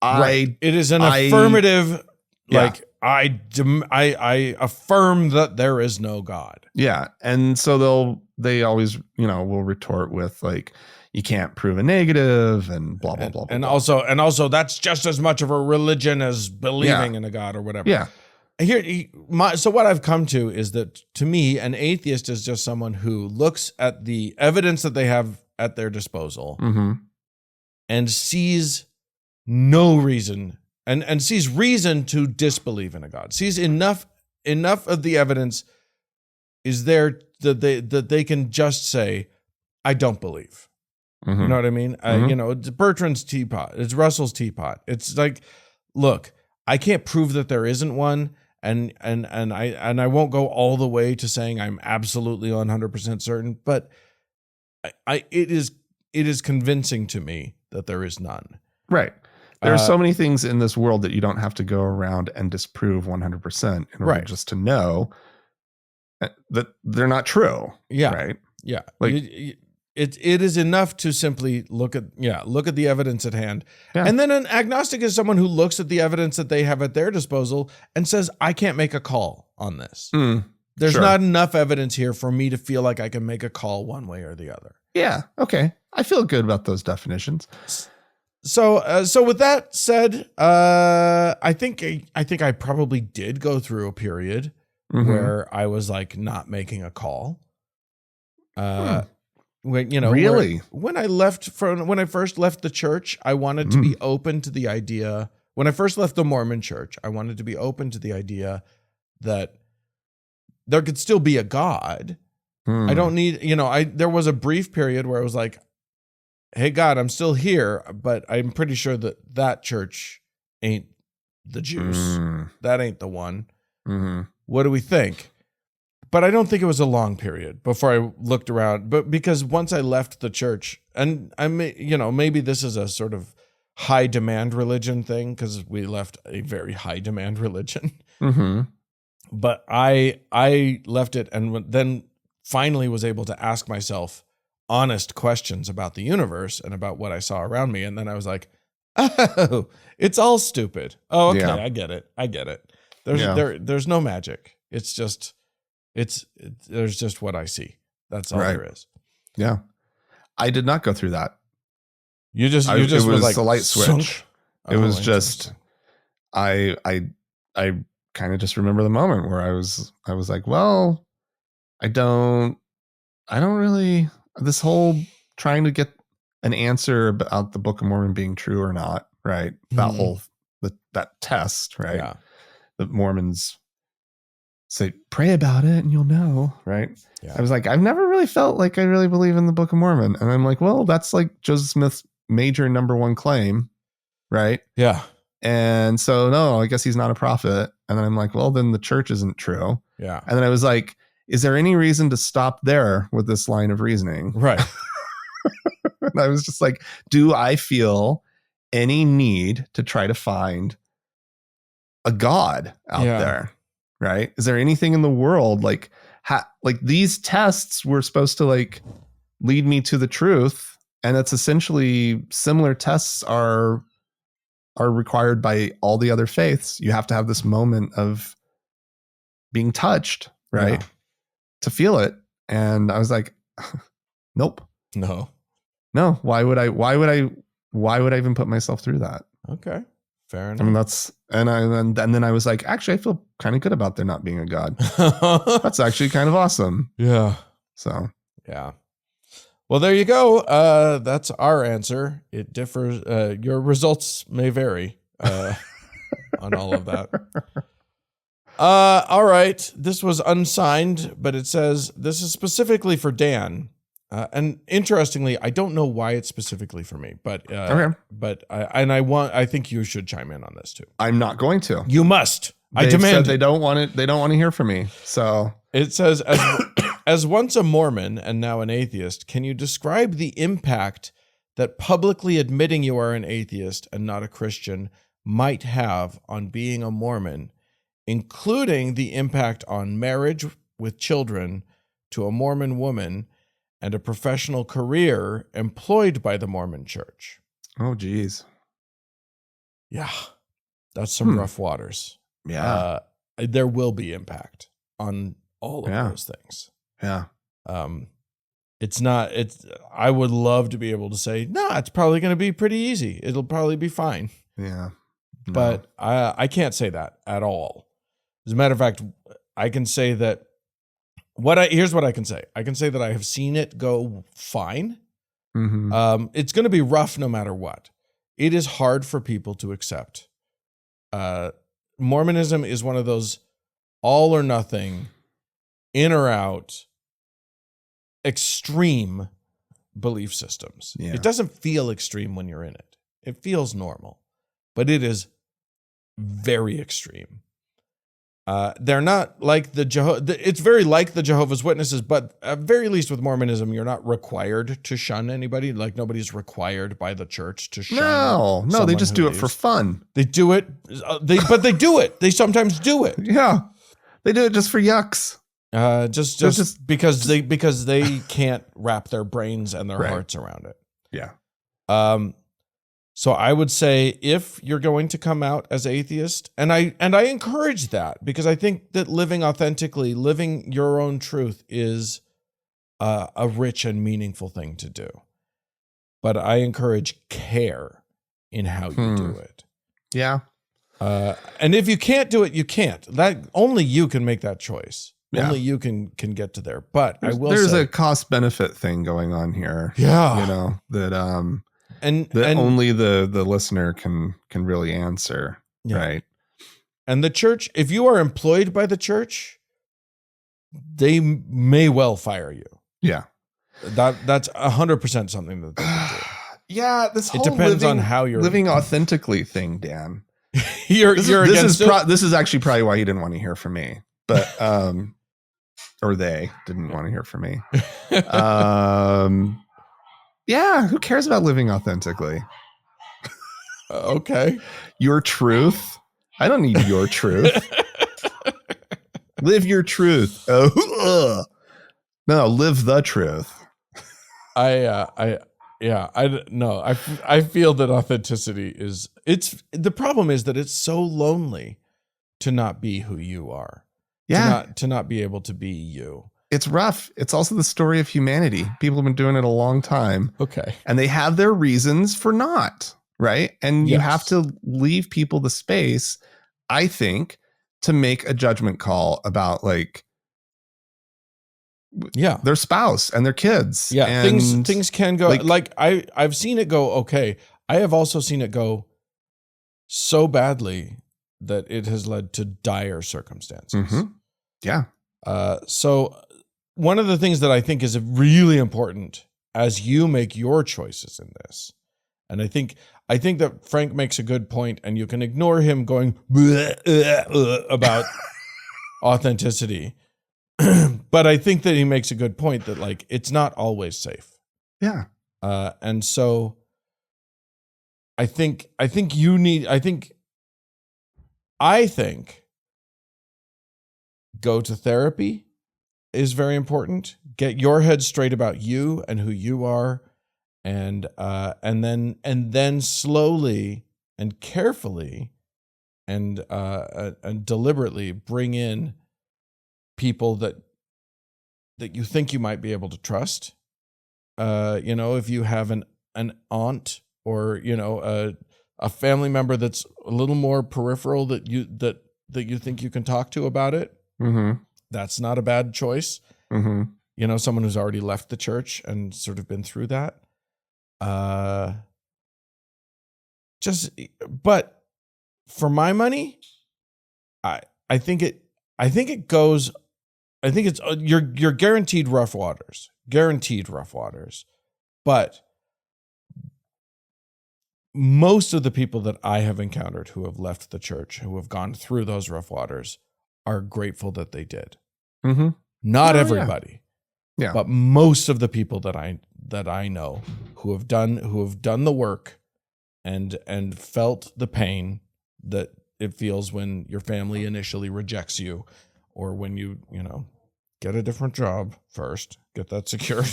It is an affirmative, like I affirm that there is no God. Yeah. And so they always, will retort with like, you can't prove a negative and blah, blah, blah, blah. And also that's just as much of a religion as believing in a God or whatever. Yeah. So what I've come to is that, to me, an atheist is just someone who looks at the evidence that they have at their disposal and sees no reason and sees reason to disbelieve in a God, sees enough of the evidence is there that they can just say, I don't believe. You know what I mean? It's Bertrand's teapot. It's Russell's teapot. It's like, look, I can't prove that there isn't one. And I won't go all the way to saying I'm absolutely 100% certain, but it is convincing to me that there is none. Right. There are so many things in this world that you don't have to go around and disprove 100% in order just to know that they're not true. Yeah. Right. Yeah. Like it is enough to simply look at the evidence at hand. Yeah. And then an agnostic is someone who looks at the evidence that they have at their disposal and says, I can't make a call on this. There's not enough evidence here for me to feel like I can make a call one way or the other. Yeah. Okay. I feel good about those definitions. So with that said, I think I probably did go through a period where I was like not making a call. Really? When I first left the church, I wanted to be open to the idea. when I first left the Mormon church, I wanted to be open to the idea that there could still be a God. I don't need, there was a brief period where I was like, hey, God, I'm still here, but I'm pretty sure that church ain't the juice. That ain't the one. Mm-hmm. What do we think? But I don't think it was a long period before I looked around. But because once I left the church, and maybe this is a sort of high demand religion thing because we left a very high demand religion. Mm-hmm. But I left it and then finally was able to ask myself honest questions about the universe and about what I saw around me. And then I was like, oh, it's all stupid. Oh, okay. Yeah. I get it. There's no magic. It's just, there's just what I see. That's all there is. Yeah. I did not go through that. You just it was like a light switch. Sunk. It was just, I kind of just remember the moment where I was like, well, I don't really, this whole trying to get an answer about the Book of Mormon being true or not, right? That whole, that test, right? Yeah. The Mormons say, pray about it and you'll know, right? Yeah. I was like, I've never really felt like I really believe in the Book of Mormon. And I'm like, well, that's like Joseph Smith's major number one claim, right? Yeah. And so, no, I guess he's not a prophet. And then I'm like, well, then the church isn't true. Yeah. And then I was like, is there any reason to stop there with this line of reasoning? Right. And I was just like, do I feel any need to try to find a God out there? Right. Is there anything in the world like these tests were supposed to like lead me to the truth? And that's essentially similar tests are required by all the other faiths. You have to have this moment of being touched, right? Yeah. To feel it. And I was like, nope. No. Why would I even put myself through that? Okay. Fair enough. I mean, and then I was like, actually, I feel kind of good about there not being a God. That's actually kind of awesome. Yeah. So, yeah. Well, there you go. That's our answer. It differs. Your results may vary on all of that. All right. This was unsigned, but it says this is specifically for Dan. And interestingly, I don't know why it's specifically for me, but okay. But I think you should chime in on this too. I'm not going to. You must. I They've demand. Said they don't want it. They don't want to hear from me. So it says, as once a Mormon and now an atheist, can you describe the impact that publicly admitting you are an atheist and not a Christian might have on being a Mormon, including the impact on marriage with children to a Mormon woman and a professional career employed by the Mormon Church? Oh, geez. Yeah, that's some rough waters. Yeah. There will be impact on all of those things. Yeah. I would love to be able to say, no, it's probably going to be pretty easy. It'll probably be fine. Yeah. No. But I can't say that at all. As a matter of fact, I can say that here's what I can say. I can say that I have seen it go fine. Mm-hmm. It's going to be rough no matter what. It is hard for people to accept. Mormonism is one of those all or nothing, in or out, extreme belief systems. Yeah. It doesn't feel extreme when you're in it. It feels normal, but it is very extreme. They're not like it's very like the Jehovah's Witnesses, but at very least with Mormonism, you're not required to shun anybody. Like nobody's required by the church to shun. No, they just do it for fun. They do it. But they do it. They sometimes do it. Yeah. They do it just for yucks. Just because they can't wrap their brains and their hearts around it. Yeah. So I would say if you're going to come out as atheist, and I encourage that because I think that living authentically, living your own truth is a rich and meaningful thing to do. But I encourage care in how you do it. Yeah. And if you can't do it, you can't. That only you can make that choice. Yeah. Only you can get to there. But there's a cost benefit thing going on here. Yeah. That and only the listener can really answer, right? And the church, if you are employed by the church, they may well fire you. Yeah. That's 100% something that they can do. Yeah, this whole it depends on how you're living authentically thing, Dan. This is actually probably why you didn't want to hear from me, but or they didn't want to hear from me. Yeah, who cares about living authentically? Okay, your truth. I don't need your truth. Live your truth. Oh, no, live the truth. I feel that authenticity the problem is that it's so lonely to not be who you are. Yeah. To not be able to be you. It's rough. It's also the story of humanity. People have been doing it a long time. Okay. And they have their reasons for not, right? And you have to leave people the space, I think, to make a judgment call about their spouse and their kids. Yeah, and things can go I've seen it go okay. I have also seen it go so badly that it has led to dire circumstances. Mm-hmm. Yeah. So one of the things that I think is really important as you make your choices in this, and I think that Frank makes a good point, and you can ignore him going about authenticity. But I think that he makes a good point that it's not always safe. Yeah. And so I think go to therapy is very important. Get your head straight about you and who you are, and then slowly and carefully and deliberately bring in people that you think you might be able to trust. If you have an aunt or a family member that's a little more peripheral that you think you can talk to about it, that's not a bad choice. Someone who's already left the church and sort of been through that. But for my money, I think it's you're guaranteed rough waters, but most of the people that I have encountered who have left the church, who have gone through those rough waters, are grateful that they did. Not everybody, but most of the people that I know who have done the work and felt the pain that it feels when your family initially rejects you, or when you get a different job first, get that secured.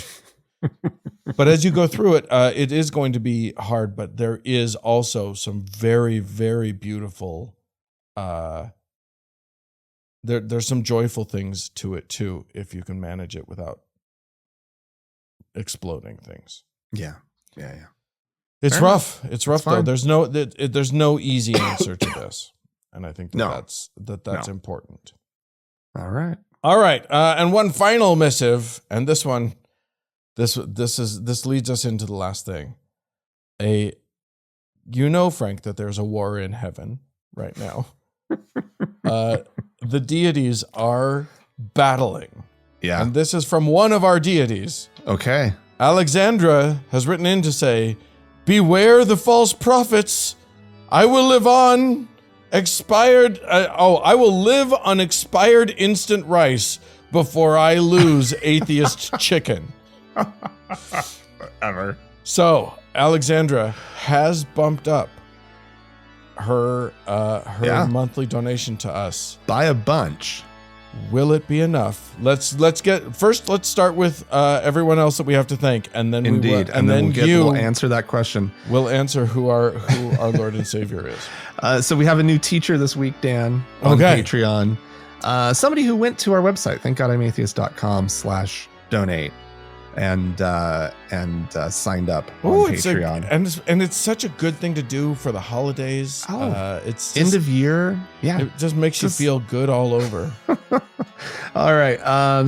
But as you go through it, it is going to be hard, but there is also some very, very beautiful, there's some joyful things to it too, if you can manage it without exploding things. Yeah. It's rough. It's rough though. There's no easy answer to this. And I think that's important. All right. And one final missive, and this one, this leads us into the last thing. Frank, that there's a war in heaven right now. The deities are battling. Yeah. And this is from one of our deities. Okay. Alexandra has written in to say, "Beware the false prophets. I will live on I will live on expired instant rice before I lose atheist chicken." Ever. So Alexandra has bumped up her monthly donation to us by a bunch. Will it be enough? Let's start with everyone else that we have to thank, and then we'll answer that question. We'll answer who our Lord and Savior is. So we have a new teacher this week, Dan, on Patreon. Somebody who went to our website, thankgodimatheist.com/donate, and signed up on Patreon. And it's such a good thing to do for the holidays. It's just, end of year. Yeah. It just makes you feel good all over. All right.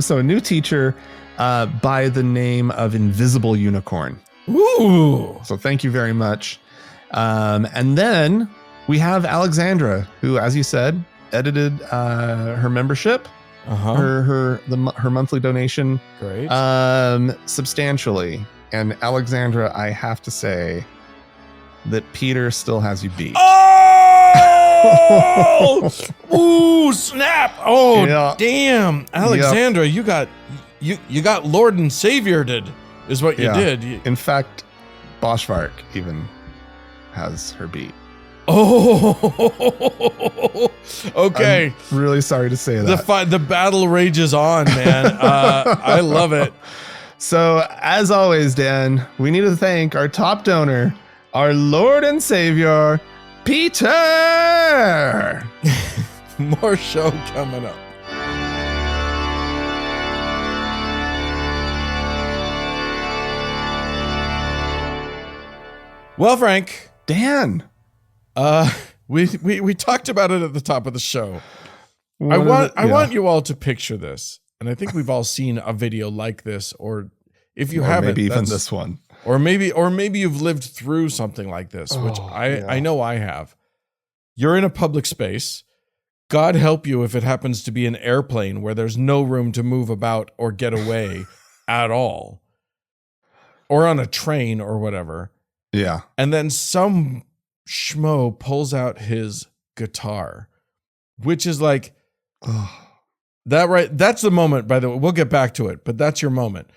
So a new teacher by the name of Invisible Unicorn. Ooh. So thank you very much. And then we have Alexandra, who, as you said, edited her membership, her monthly donation, great, substantially. And Alexandra, I have to say that Peter still has you beat. Oh! Ooh, snap! Oh, yeah. Damn, Alexandra, you got Lord and Savior is what you did. In fact, Boschvark even has her beat. Oh, okay. I'm really sorry to say that. The battle rages on, man. I love it. So, as always, Dan, we need to thank our top donor, our Lord and Savior, Peter. More show coming up. Well, Frank, Dan, we talked about it at the top of the show. I want you all to picture this, and I think we've all seen a video like this, or if you haven't, maybe even this one, or maybe you've lived through something like this, which I know I have. You're in a public space. God help you if it happens to be an airplane where there's no room to move about or get away at all, or on a train or whatever. Yeah. And then some schmo pulls out his guitar, which is like, that right? That's the moment, by the way. We'll get back to it, but that's your moment.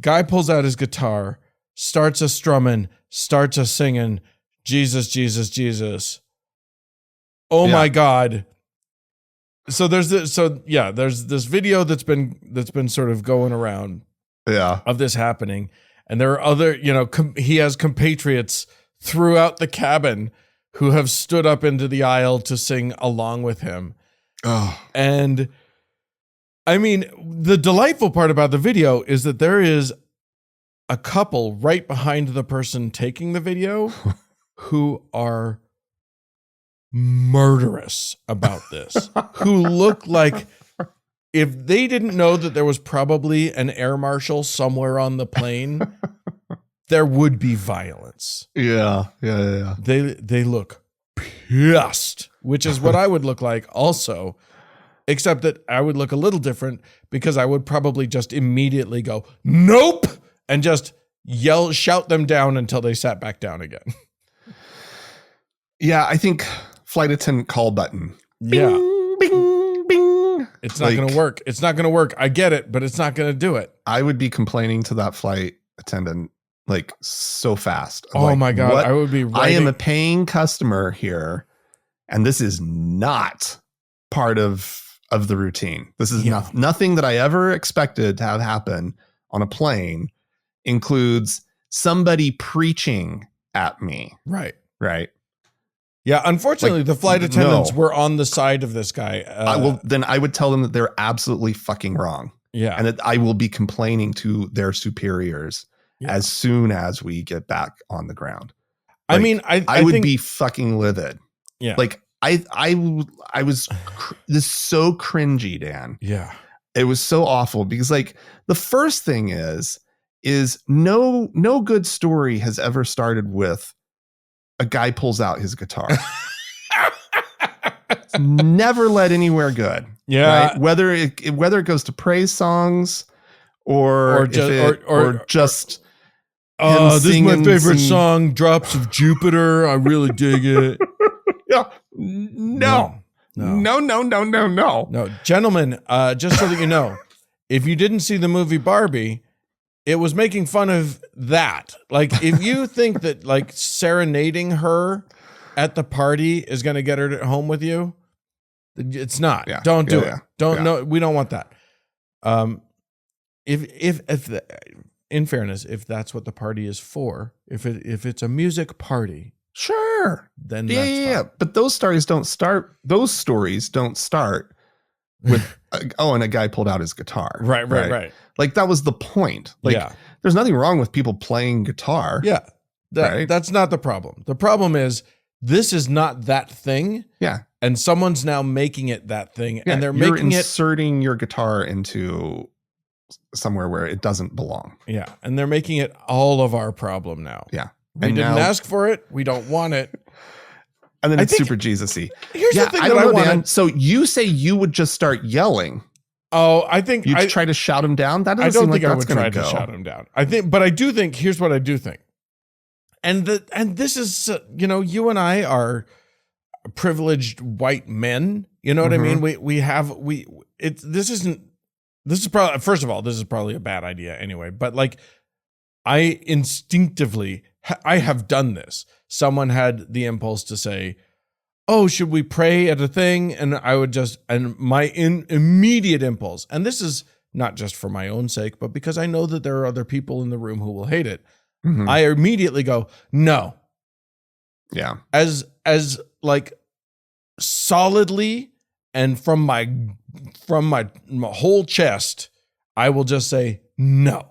Guy pulls out his guitar, starts a strumming, starts a singing, Jesus, Jesus, Jesus. Oh my God. So there's this video that's been sort of going around of this happening. And there are other, he has compatriots throughout the cabin who have stood up into the aisle to sing along with him. Oh. And I mean, the delightful part about the video is that there is a couple right behind the person taking the video who are murderous about this, who look like if they didn't know that there was probably an air marshal somewhere on the plane, there would be violence. Yeah. They look pissed, which is what I would look like also, except that I would look a little different because I would probably just immediately go, nope, and just shout them down until they sat back down again. Yeah, I think flight attendant call button. Bing, yeah. Bing, bing. It's not going to work. It's not going to work. I get it, but it's not going to do it. I would be complaining to that flight attendant like so fast. Oh my God. I would be writing. I am a paying customer here, and this is not part of the routine. This is nothing that I ever expected to have happen on a plane includes somebody preaching at me. Right. Yeah, unfortunately, the flight attendants were on the side of this guy. Then I would tell them that they're absolutely fucking wrong. Yeah. And that I will be complaining to their superiors as soon as we get back on the ground. I mean, I would think, be fucking livid. Yeah. Like I was this so cringy, Dan. Yeah. It was so awful because like the first thing is no good story has ever started with a guy pulls out his guitar. It's never led anywhere good. Yeah. Right? Whether it goes to praise songs or just this is my favorite song, Drops of Jupiter. I really dig it. Yeah. No. Gentlemen, just so that you know, if you didn't see the movie Barbie, it was making fun of that. Like, if you think that like serenading her at the party is going to get her home with you, it's not. Yeah. Don't do it. No, we don't want that. If in fairness, if that's what the party is for, if it's a music party, sure, then yeah. But those stories don't start with and a guy pulled out his guitar. Right. Like that was the point. Like there's nothing wrong with people playing guitar. Yeah. That's not the problem. The problem is this is not that thing. Yeah. And someone's now making it that thing. Yeah, And they're you're making inserting your guitar into somewhere where it doesn't belong. Yeah. And they're making it all of our problem now. Yeah. We And didn't now- ask for it. We don't want it. And then I it's think- super Jesus-y. Here's the thing I that don't I know, want. Dan. So you say you would just start yelling. Oh, I think You'd try to shout him down. That doesn't I don't seem think like I that's would going try to to go. shout him down. But I do think, here's what I do think. And this is, you and I are privileged white men. You know what I mean? This is probably, first of all, this is probably a bad idea anyway, but like I instinctively, I have done this. Someone had the impulse to say, oh, should we pray at a thing? And I would and my immediate impulse, and this is not just for my own sake, but because I know that there are other people in the room who will hate it. Mhm. I immediately go, no. Yeah. As like solidly and from my whole chest, I will just say no.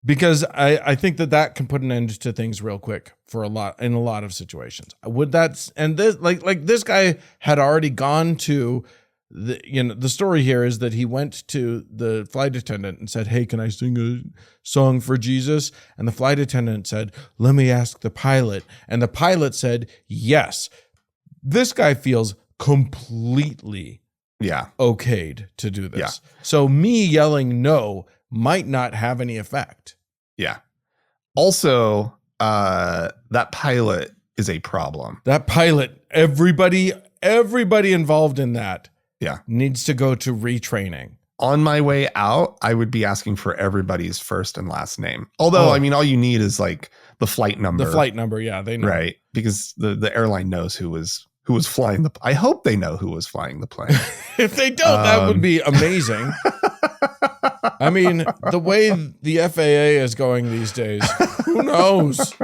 Because I think that can put an end to things real quick in a lot of situations. This guy had already gone to the story here is that he went to the flight attendant and said, hey, can I sing a song for Jesus? And the flight attendant said, let me ask the pilot. And the pilot said, yes. This guy feels completely okayed to do this. Yeah. So me yelling no might not have any effect. Yeah. Also, that pilot is a problem. That pilot, everybody involved in that needs to go to retraining. On my way out, I would be asking for everybody's first and last name. Although, I mean, all you need is like the flight number. The flight number, yeah, they know. Right. Because the airline knows who was flying I hope they know who was flying the plane. If they don't, that would be amazing. I mean, the way the FAA is going these days, who knows?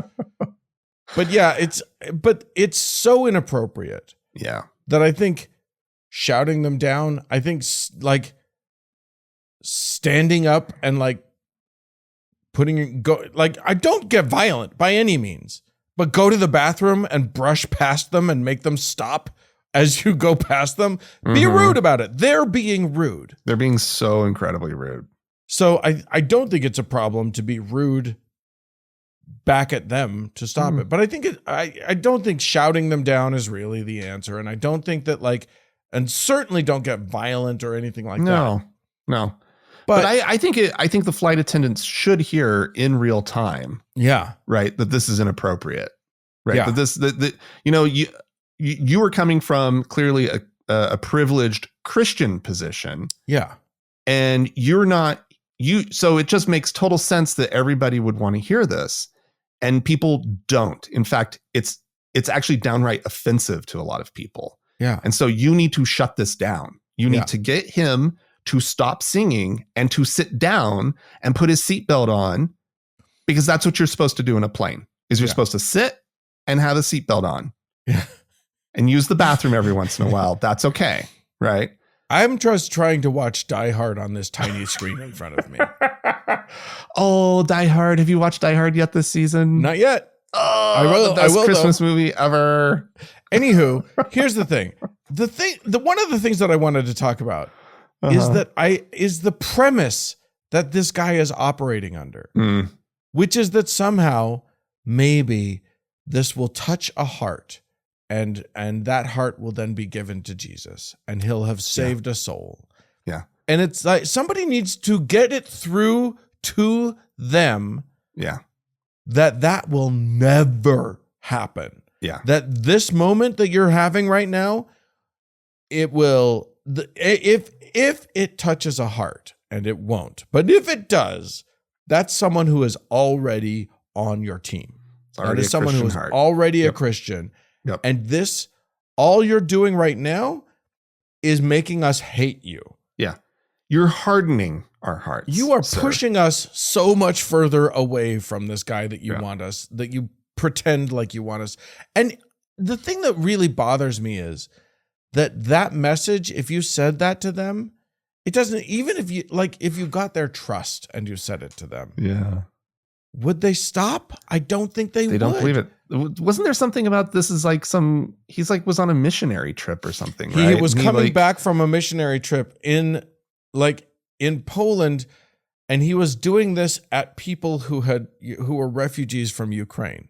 But yeah, it's so inappropriate. Yeah. That I think shouting them down, I think like standing up and like I don't get violent by any means, but go to the bathroom and brush past them and make them stop as you go past them. Be rude about it. They're being rude. They're being so incredibly rude. So I don't think it's a problem to be rude back at them to stop it. But I think I don't think shouting them down is really the answer. And I don't think that and certainly don't get violent or anything like that. No. But I think the flight attendants should hear in real time. Yeah. Right. That this is inappropriate. Right. Yeah. That you were coming from clearly a privileged Christian position. Yeah. And so it just makes total sense that everybody would want to hear this, and people don't. In fact, it's actually downright offensive to a lot of people. Yeah. And so you need to shut this down. You need to get him to stop singing and to sit down and put his seatbelt on, because that's what you're supposed to do in a plane. Is you're supposed to sit and have a seatbelt on. Yeah. And use the bathroom every once in a while. That's okay. Right. I'm just trying to watch Die Hard on this tiny screen in front of me. Oh, Die Hard. Have you watched Die Hard yet this season? Not yet. Oh, the best Christmas movie ever. Anywho, here's the thing. One of the things that I wanted to talk about is the premise that this guy is operating under, which is that somehow maybe this will touch a heart. And that heart will then be given to Jesus, and he'll have saved a soul. Yeah. And it's like somebody needs to get it through to them. Yeah. That will never happen. Yeah. That this moment that you're having right now, it will, if it touches a heart, and it won't, but if it does, that's someone who is already on your team. That is someone who is already a Christian. Yep. And all you're doing right now is making us hate you. Yeah. You're hardening our hearts. You are pushing us so much further away from this guy that you want us, that you pretend like you want us. And the thing that really bothers me is that message, if you said that to them, it doesn't, even if you got their trust and you said it to them. Yeah. Would they stop? I don't think they would. They don't believe it. Wasn't there something about this is like he's like was on a missionary trip or something, right? He was coming back from a missionary trip in in Poland, and he was doing this at people who were refugees from Ukraine.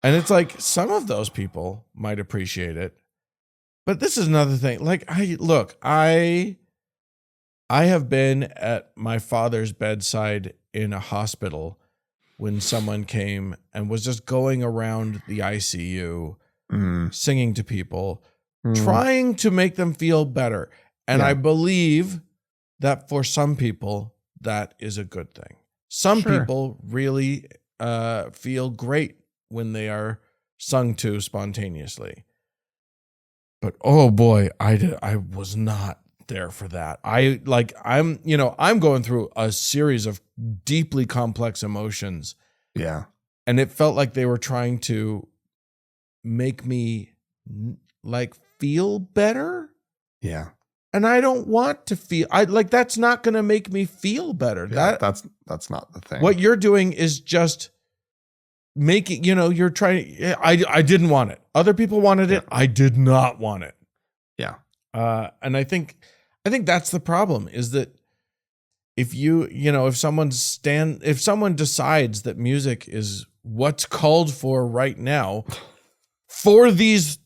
And it's like, some of those people might appreciate it. But this is another thing. Like, I have been at my father's bedside in a hospital when someone came and was just going around the ICU, singing to people, trying to make them feel better. And I believe that for some people, that is a good thing. Some people really feel great when they are sung to spontaneously. But oh boy, I was not there for that. I'm going through a series of deeply complex emotions. Yeah. And it felt like they were trying to make me like feel better. Yeah. And I don't want to feel that's not going to make me feel better. Yeah, that's not the thing. What you're doing is just making, you're trying. I didn't want it. Other people wanted it. I did not want it. Yeah. And I think that's the problem, is that if if someone decides that music is what's called for right now for these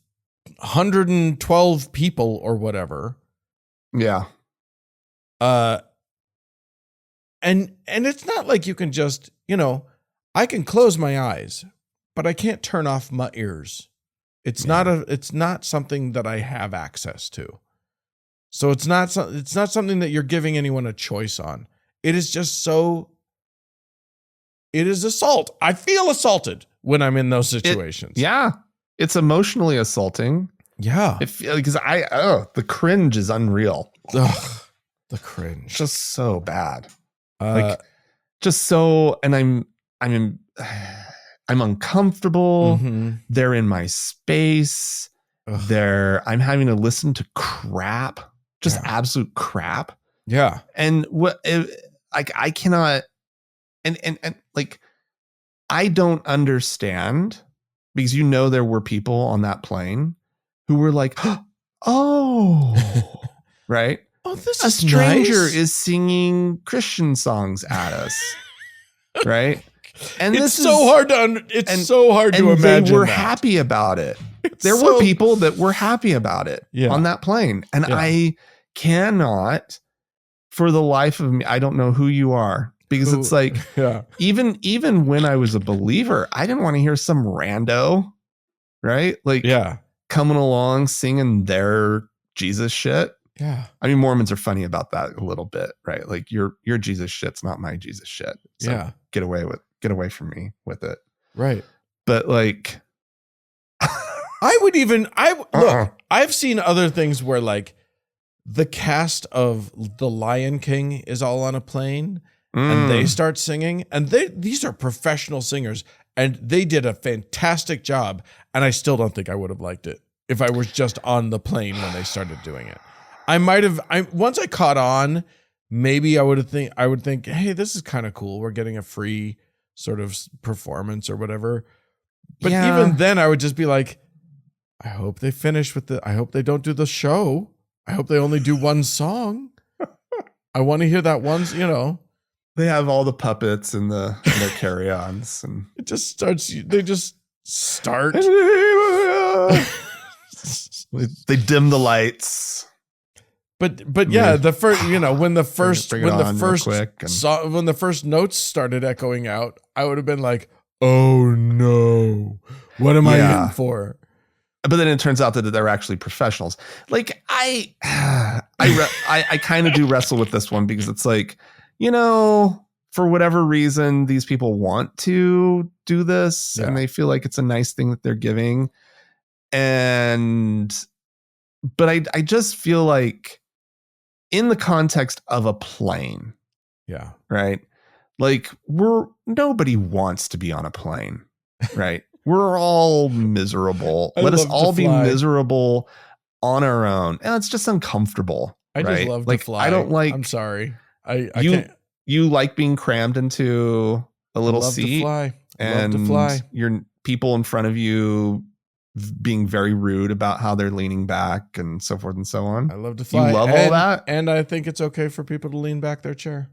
112 people or whatever. Yeah. And it's not like you can just, I can close my eyes, but I can't turn off my ears. It's not something that I have access to. So it's not something that you're giving anyone a choice on. It is just it is assault. I feel assaulted when I'm in those situations. It's emotionally assaulting. Yeah. Because the cringe is unreal. Ugh, the cringe. Just so bad. And I'm uncomfortable. Mm-hmm. They're in my space. I'm having to listen to crap, absolute crap. Yeah. And I cannot, and like, I don't understand, because there were people on that plane who were like, oh, right. Oh, this a stranger is singing Christian songs at us, right? And it's so hard to imagine. They were that. happy about it. There were people that were happy about it on that plane, and I cannot, for the life of me, I don't know who you are, because it's like, even when I was a believer, I didn't want to hear some rando, right? Like, coming along singing their Jesus shit. Yeah. I mean, Mormons are funny about that a little bit, right? Like, your Jesus shit's not my Jesus shit. So get away from me with it. Right. But like, I've seen other things where like the cast of The Lion King is all on a plane and they start singing, and these are professional singers and they did a fantastic job. And I still don't think I would have liked it if I was just on the plane when they started doing it. Once I caught on, maybe I would think, hey, this is kind of cool. We're getting a free sort of performance or whatever. But even then I would just be like, I hope they finish I hope they don't do the show. I hope they only do one song. I want to hear that one, They have all the puppets and their carry-ons, and they just start. They dim the lights. But yeah, the first, when the first notes started echoing out, I would have been like, oh no, what am I in for? But then it turns out that they're actually professionals. Like, I kind of do wrestle with this one, because it's like, for whatever reason, these people want to do this and they feel like it's a nice thing that they're giving. But I just feel like, in the context of a plane. Yeah. Right. Like, nobody wants to be on a plane. Right. We're all miserable. Let us all be miserable on our own. And it's just uncomfortable. I just love to fly. I don't like. I'm sorry. I can't. You like being crammed into a little seat. To fly. And love to fly. Your people in front of you being very rude about how they're leaning back and so forth and so on. I love to fly. You love all that? And I think it's okay for people to lean back their chair.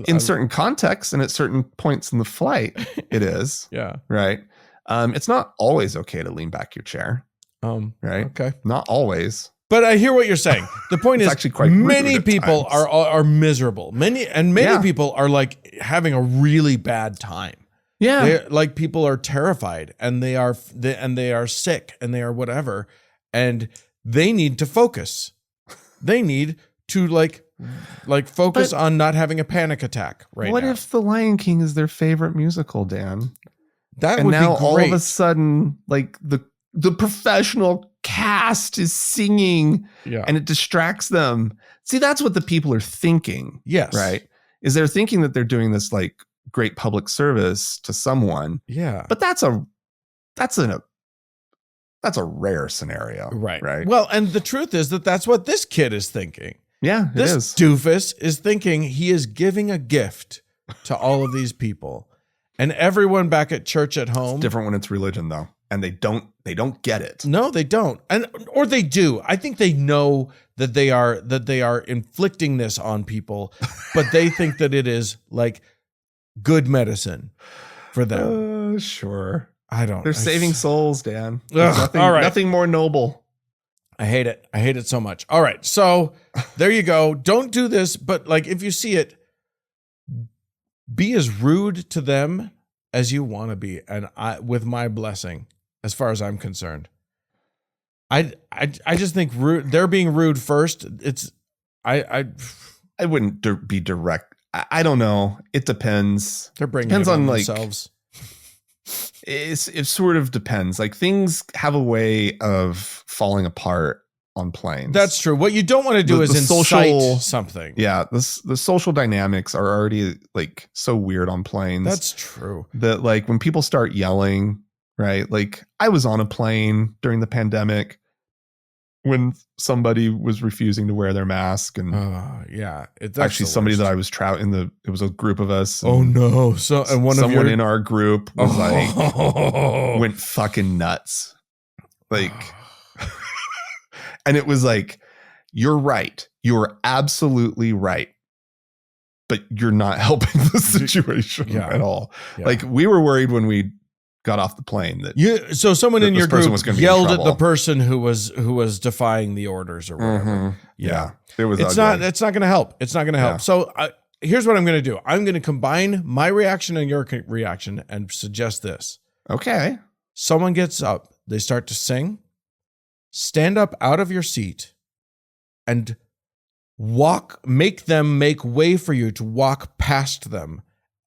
In certain contexts and at certain points in the flight, it is. Yeah. Right. It's not always okay to lean back your chair. Right. Okay. Not always. But I hear what you're saying. The point is, actually quite rude many at people times. are miserable. Many people are like having a really bad time. Yeah. Like people are terrified and they are sick and they are whatever, and they need to focus. They need to like focus on not having a panic attack right now. What if The Lion King is their favorite musical, Dan? That And would now be great. all of a sudden, like the professional cast is singing and it distracts them. See, that's what the people are thinking. Yes. Right. Is they're thinking that they're doing this like great public service to someone. Yeah. But that's a rare scenario. Right. Right. Well, and the truth is that that's what this kid is thinking. Yeah, it This is. doofus is thinking he is giving a gift to all of these people. And everyone back at church at home. It's different when it's religion though. And they don't get it. No, they don't. Or they do. I think they know that they are inflicting this on people, but they think that it is like good medicine for them. Sure. I don't. They're saving souls, Dan. Ugh, all right. Nothing more noble. I hate it. I hate it so much. All right. So there you go. Don't do this, but like if you see it, be as rude to them as you want to be, and with my blessing, as far as I'm concerned. I just think they're being rude first. I wouldn't be direct. I don't know. It depends. They're bringing Depends it on on like themselves. It sort of depends. Like things have a way of falling apart on planes. That's true. What you don't want to do is the incite social- something. Yeah, the social dynamics are already like so weird on planes. That's true. That like when people start yelling, right? Like I was on a plane during the pandemic when somebody was refusing to wear their mask, and yeah, it's actually somebody that I was it was a group of us. Oh no! So and someone in our group was like went fucking nuts, like, and it was like, you're right, you're absolutely right, but you're not helping the situation at all. Yeah. Like we were worried when we got off the plane that so someone in your group yelled at the trouble. person who was defying the orders or whatever. Mm-hmm. Yeah. It was it's ugly. not going to help. It's not going to help. Yeah. So here's what I'm going to do. I'm going to combine my reaction and your reaction and suggest this. Okay. Someone gets up, they start to sing, stand up out of your seat and make them make way for you to walk past them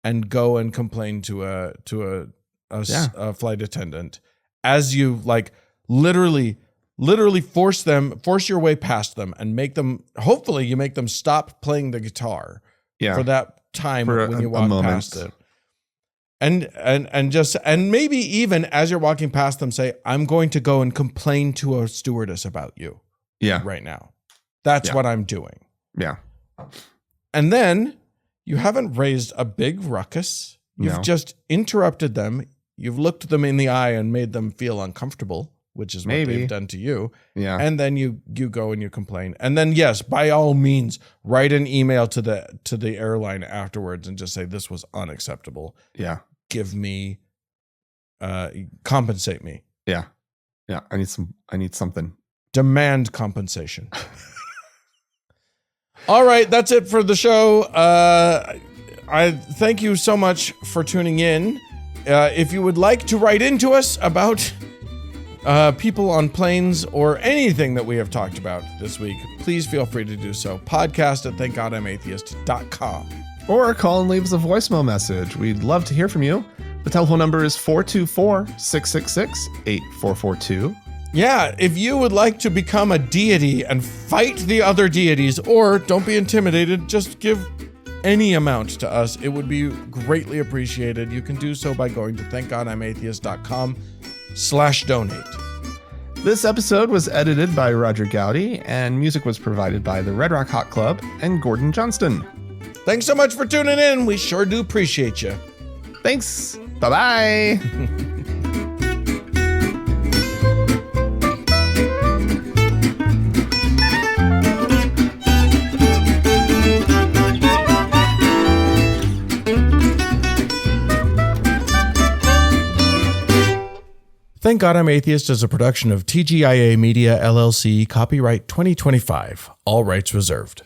and go and complain to a flight attendant as you like literally force your way past them and make them, hopefully you make them stop playing the guitar for that time when you walk past it. And maybe even as you're walking past them, say, I'm going to go and complain to a stewardess about you. Yeah. Right now. That's what I'm doing. Yeah. And then you haven't raised a big ruckus. You've just interrupted them. You've looked them in the eye and made them feel uncomfortable, which is what they've done to you. Yeah. And then you go and you complain. And then, yes, by all means, write an email to the airline afterwards and just say, this was unacceptable. Yeah. Give me, compensate me. Yeah. Yeah. I need something. Demand compensation. All right. That's it for the show. I thank you so much for tuning in. If you would like to write into us about people on planes or anything that we have talked about this week, please feel free to do so. podcast@thankgodimatheist.com. Or call and leave us a voicemail message. We'd love to hear from you. The telephone number is 424-666-8442. Yeah, if you would like to become a deity and fight the other deities, or don't be intimidated, just give any amount to us, it would be greatly appreciated. You can do so by going to thankgodimatheist.com/donate. This episode was edited by Roger Gowdy, and music was provided by the Red Rock Hot Club and Gordon Johnston. Thanks so much for tuning in. We sure do appreciate you. Thanks. Bye-bye. Thank God I'm Atheist is a production of TGIA Media LLC, copyright 2025, all rights reserved.